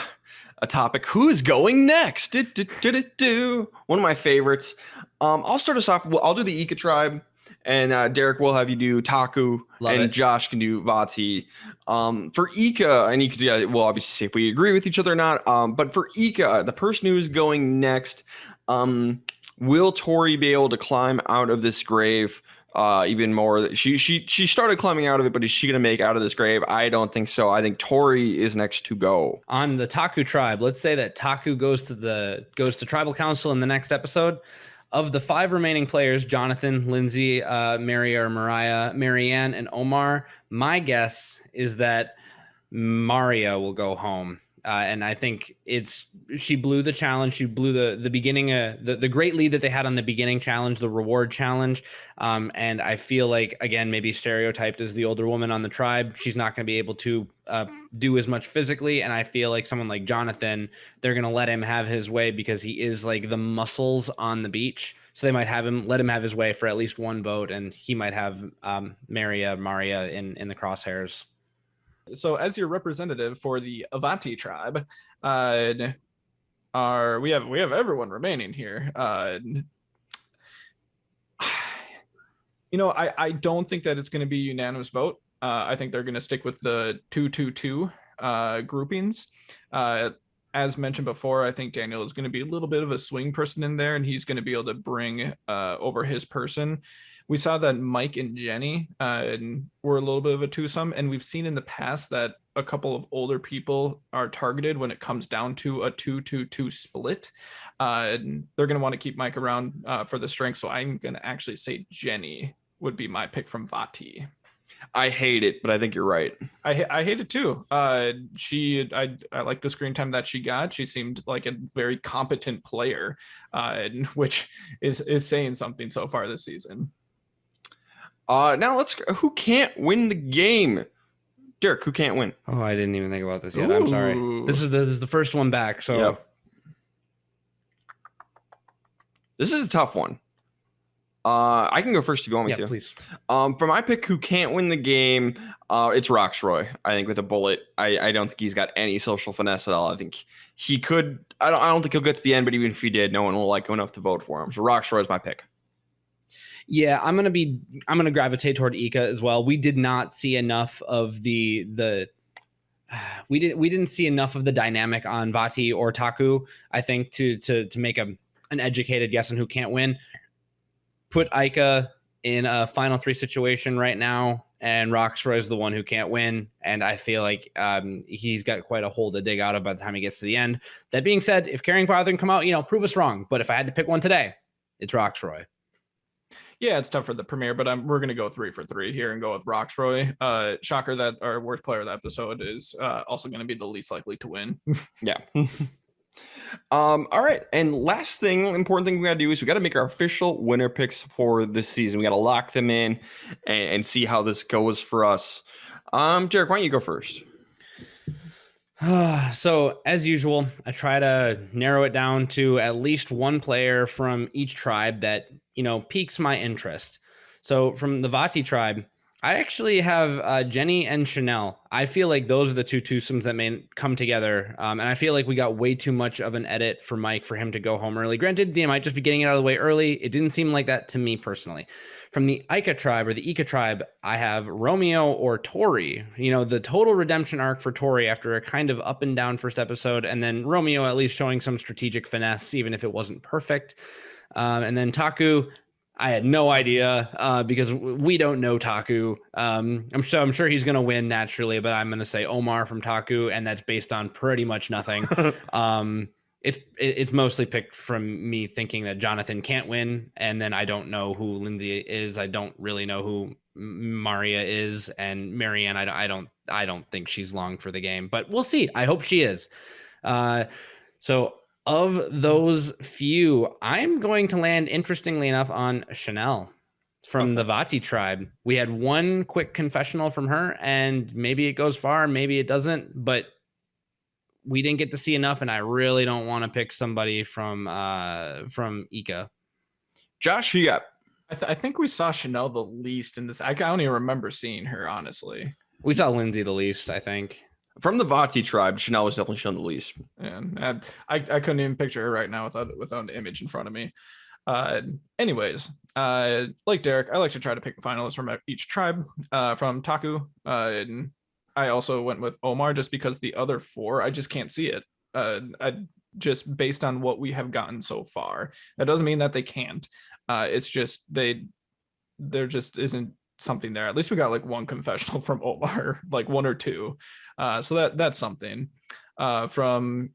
Speaker 2: topic. Who is going next? One of my favorites. I'll start us off. I'll do the Ika tribe, And Derek, we'll have you do Taku,
Speaker 1: Love
Speaker 2: and
Speaker 1: it.
Speaker 2: Josh can do Vati. For Ika, and Ika, we'll obviously see if we agree with each other or not. But for Ika, the person who's going next, will Tori be able to climb out of this grave even more? She started climbing out of it, but is she going to make out of this grave? I don't think so. I think Tori is next to go.
Speaker 1: On the Taku tribe, let's say that Taku goes to tribal council in the next episode. Of the 5 remaining players, Jonathan, Lindsay, Marianne, and Omar, my guess is that Maria will go home. And I think she blew the challenge. She blew the beginning, the great lead that they had on the beginning challenge, the reward challenge. And I feel like, again, maybe stereotyped as the older woman on the tribe, she's not going to be able to do as much physically. And I feel like someone like Jonathan, they're going to let him have his way because he is like the muscles on the beach. So they might let him have his way for at least one vote, and he might have Maria in the crosshairs.
Speaker 3: So as your representative for the Avanti tribe, we have everyone remaining here. I don't think that it's going to be a unanimous vote. I think they're going to stick with the 2-2-2 groupings. As mentioned before, I think Daniel is going to be a little bit of a swing person in there, and he's going to be able to bring over his person. We saw that Mike and Jenny were a little bit of a twosome, and we've seen in the past that a couple of older people are targeted when it comes down to a 2-2-2 split. They're going to want to keep Mike around for the strength, so I'm going to actually say Jenny would be my pick from Vati.
Speaker 2: I hate it, but I think you're right.
Speaker 3: I hate it too. I like the screen time that she got. She seemed like a very competent player, which is saying something so far this season.
Speaker 2: Now let's go. Who can't win the game? Derek, who can't win?
Speaker 1: Oh, I didn't even think about this yet. I'm sorry. This is the first one back. So
Speaker 2: yep. This is a tough one. I can go first if you want me to.
Speaker 1: Please.
Speaker 2: For my pick, who can't win the game, it's Roxroy. I think with a bullet, I don't think he's got any social finesse at all. I think he could. I don't think he'll get to the end, but even if he did, no one will like him enough to vote for him. So Roxroy is my pick.
Speaker 1: Yeah, I'm gonna gravitate toward Ika as well. We did not see enough of we didn't see enough of the dynamic on Vati or Taku, I think, to make an educated guess on who can't win. Put Ika in a final 3 situation right now, and Roxroy is the one who can't win. And I feel like he's got quite a hole to dig out of by the time he gets to the end. That being said, if Carrying Power can come out, prove us wrong. But if I had to pick one today, it's Roxroy.
Speaker 3: Yeah, it's tough for the premiere, but we're going to go 3 for 3 here and go with Roxroy. Shocker that our worst player of the episode is also going to be the least likely to win.
Speaker 2: Yeah. All right. And last important thing we got to do is we got to make our official winner picks for this season. We got to lock them in and see how this goes for us. Derek, why don't you go first?
Speaker 1: So as usual, I try to narrow it down to at least one player from each tribe that, piques my interest. So from the Vati tribe, I actually have Jenny and Chanel. I feel like those are the 2 twosomes that may come together. And I feel like we got way too much of an edit for Mike for him to go home early. Granted, they might just be getting it out of the way early. It didn't seem like that to me personally. From the Ika tribe or the Ika tribe, I have Romeo or Tori. The total redemption arc for Tori after a kind of up and down first episode. And then Romeo at least showing some strategic finesse, even if it wasn't perfect. And then Taku, I had no idea because we don't know Taku. I'm sure he's going to win naturally, but I'm going to say Omar from Taku, and that's based on pretty much nothing. It's mostly picked from me thinking that Jonathan can't win, and then I don't know who Lindsay is. I don't really know who Maria is, and Marianne. I don't think she's long for the game, but we'll see. I hope she is. So. Of those few, I'm going to land, interestingly enough, on Chanel from the Vati tribe. We had one quick confessional from her, and maybe it goes far, maybe it doesn't, but we didn't get to see enough, and I really don't want to pick somebody from Ika.
Speaker 2: Josh, who you got?
Speaker 3: I think we saw Chanel the least in this. I don't even remember seeing her, honestly.
Speaker 1: We saw Lindsay the least, I think.
Speaker 2: From the Vati tribe, Chanel was definitely shown the least.
Speaker 3: And I couldn't even picture her right now without an image in front of me. Anyways, like Derek, I like to try to pick a finalist from each tribe. From Taku, and I also went with Omar just because the other 4, I just can't see it. I just based on what we have gotten so far. That doesn't mean that they can't. It's just there just isn't something there. At least we got like one confessional from Omar, like 1 or 2. So that's something. From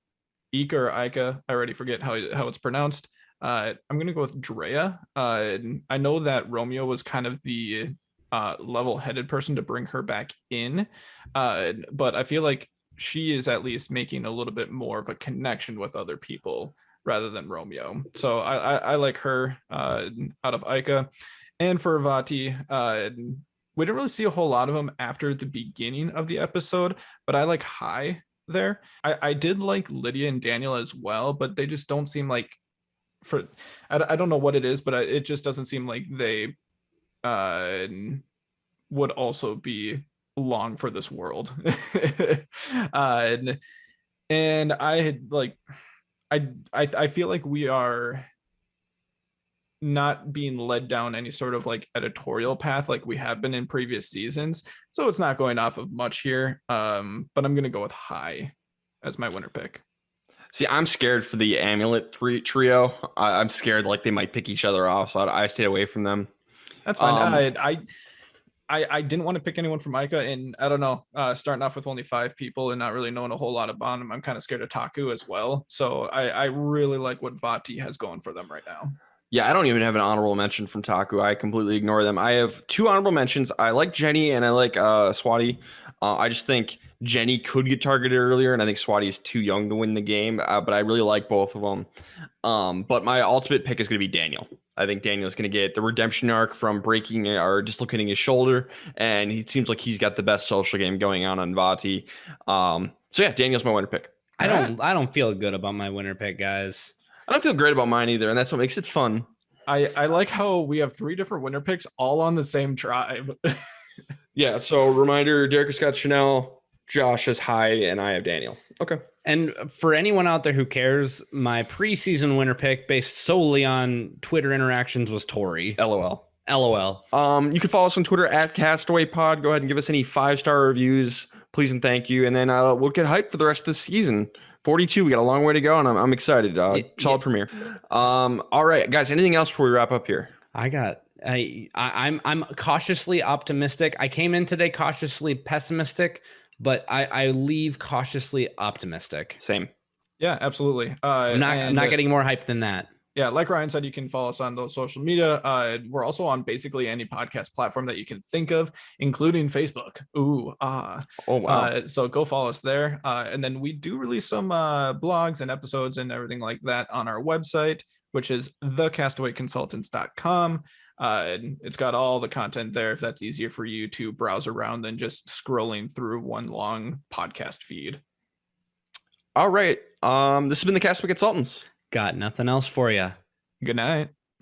Speaker 3: Ika or Ika, I already forget how it's pronounced. I'm gonna go with Drea. I know that Romeo was kind of the level-headed person to bring her back in, but I feel like she is at least making a little bit more of a connection with other people rather than Romeo. So I like her out of Ika. And for Vati, we didn't really see a whole lot of them after the beginning of the episode, but I like Hai there. I did like Lydia and Daniel as well, but they just don't seem like I don't know what it is, but it just doesn't seem like they would also be long for this world. And I had like I feel like we are not being led down any sort of like editorial path like we have been in previous seasons, so it's not going off of much here, but I'm gonna go with Hai as my winner pick.
Speaker 2: See, I'm scared for the amulet trio. I'm scared like they might pick each other off, so I stayed away from them.
Speaker 3: That's fine. I didn't want to pick anyone from Ika, and I don't know, starting off with only 5 people and not really knowing a whole lot about them, I'm kind of scared of Taku as well. So I really like what Vati has going for them right now.
Speaker 2: Yeah, I don't even have an honorable mention from Taku. I completely ignore them. I have 2 honorable mentions. I like Jenny and I like Swati. I just think Jenny could get targeted earlier, and I think Swati is too young to win the game. But I really like both of them. But my ultimate pick is going to be Daniel. I think Daniel's going to get the redemption arc from breaking or dislocating his shoulder, and he seems like he's got the best social game going on Vati. So yeah, Daniel's my winner pick.
Speaker 1: I don't feel good about my winner pick, guys.
Speaker 2: I don't feel great about mine either, and that's what makes it fun.
Speaker 3: I like how we have 3 different winner picks all on the same tribe.
Speaker 2: Yeah, so reminder, Derek has got Chanel, Josh has Hai, and I have Daniel. Okay.
Speaker 1: And for anyone out there who cares, my preseason winner pick based solely on Twitter interactions was Tori.
Speaker 2: LOL.
Speaker 1: LOL.
Speaker 2: You can follow us on Twitter at Castaway Pod. Go ahead and give us any 5-star reviews, please and thank you. And then we'll get hyped for the rest of the season. 42. We got a long way to go, and I'm excited. Solid premiere. All right, guys. Anything else before we wrap up here?
Speaker 1: I'm cautiously optimistic. I came in today cautiously pessimistic, but I leave cautiously optimistic.
Speaker 2: Same.
Speaker 3: Yeah, absolutely.
Speaker 1: I'm not getting more hype than that.
Speaker 3: Yeah, like Ryan said, you can follow us on those social media. We're also on basically any podcast platform that you can think of, including Facebook. Oh, wow. So go follow us there. And then we do release some blogs and episodes and everything like that on our website, which is thecastawayconsultants.com. It's got all the content there if that's easier for you to browse around than just scrolling through one long podcast feed.
Speaker 2: All right. This has been the Castaway Consultants.
Speaker 1: Got nothing else for you.
Speaker 3: Good night.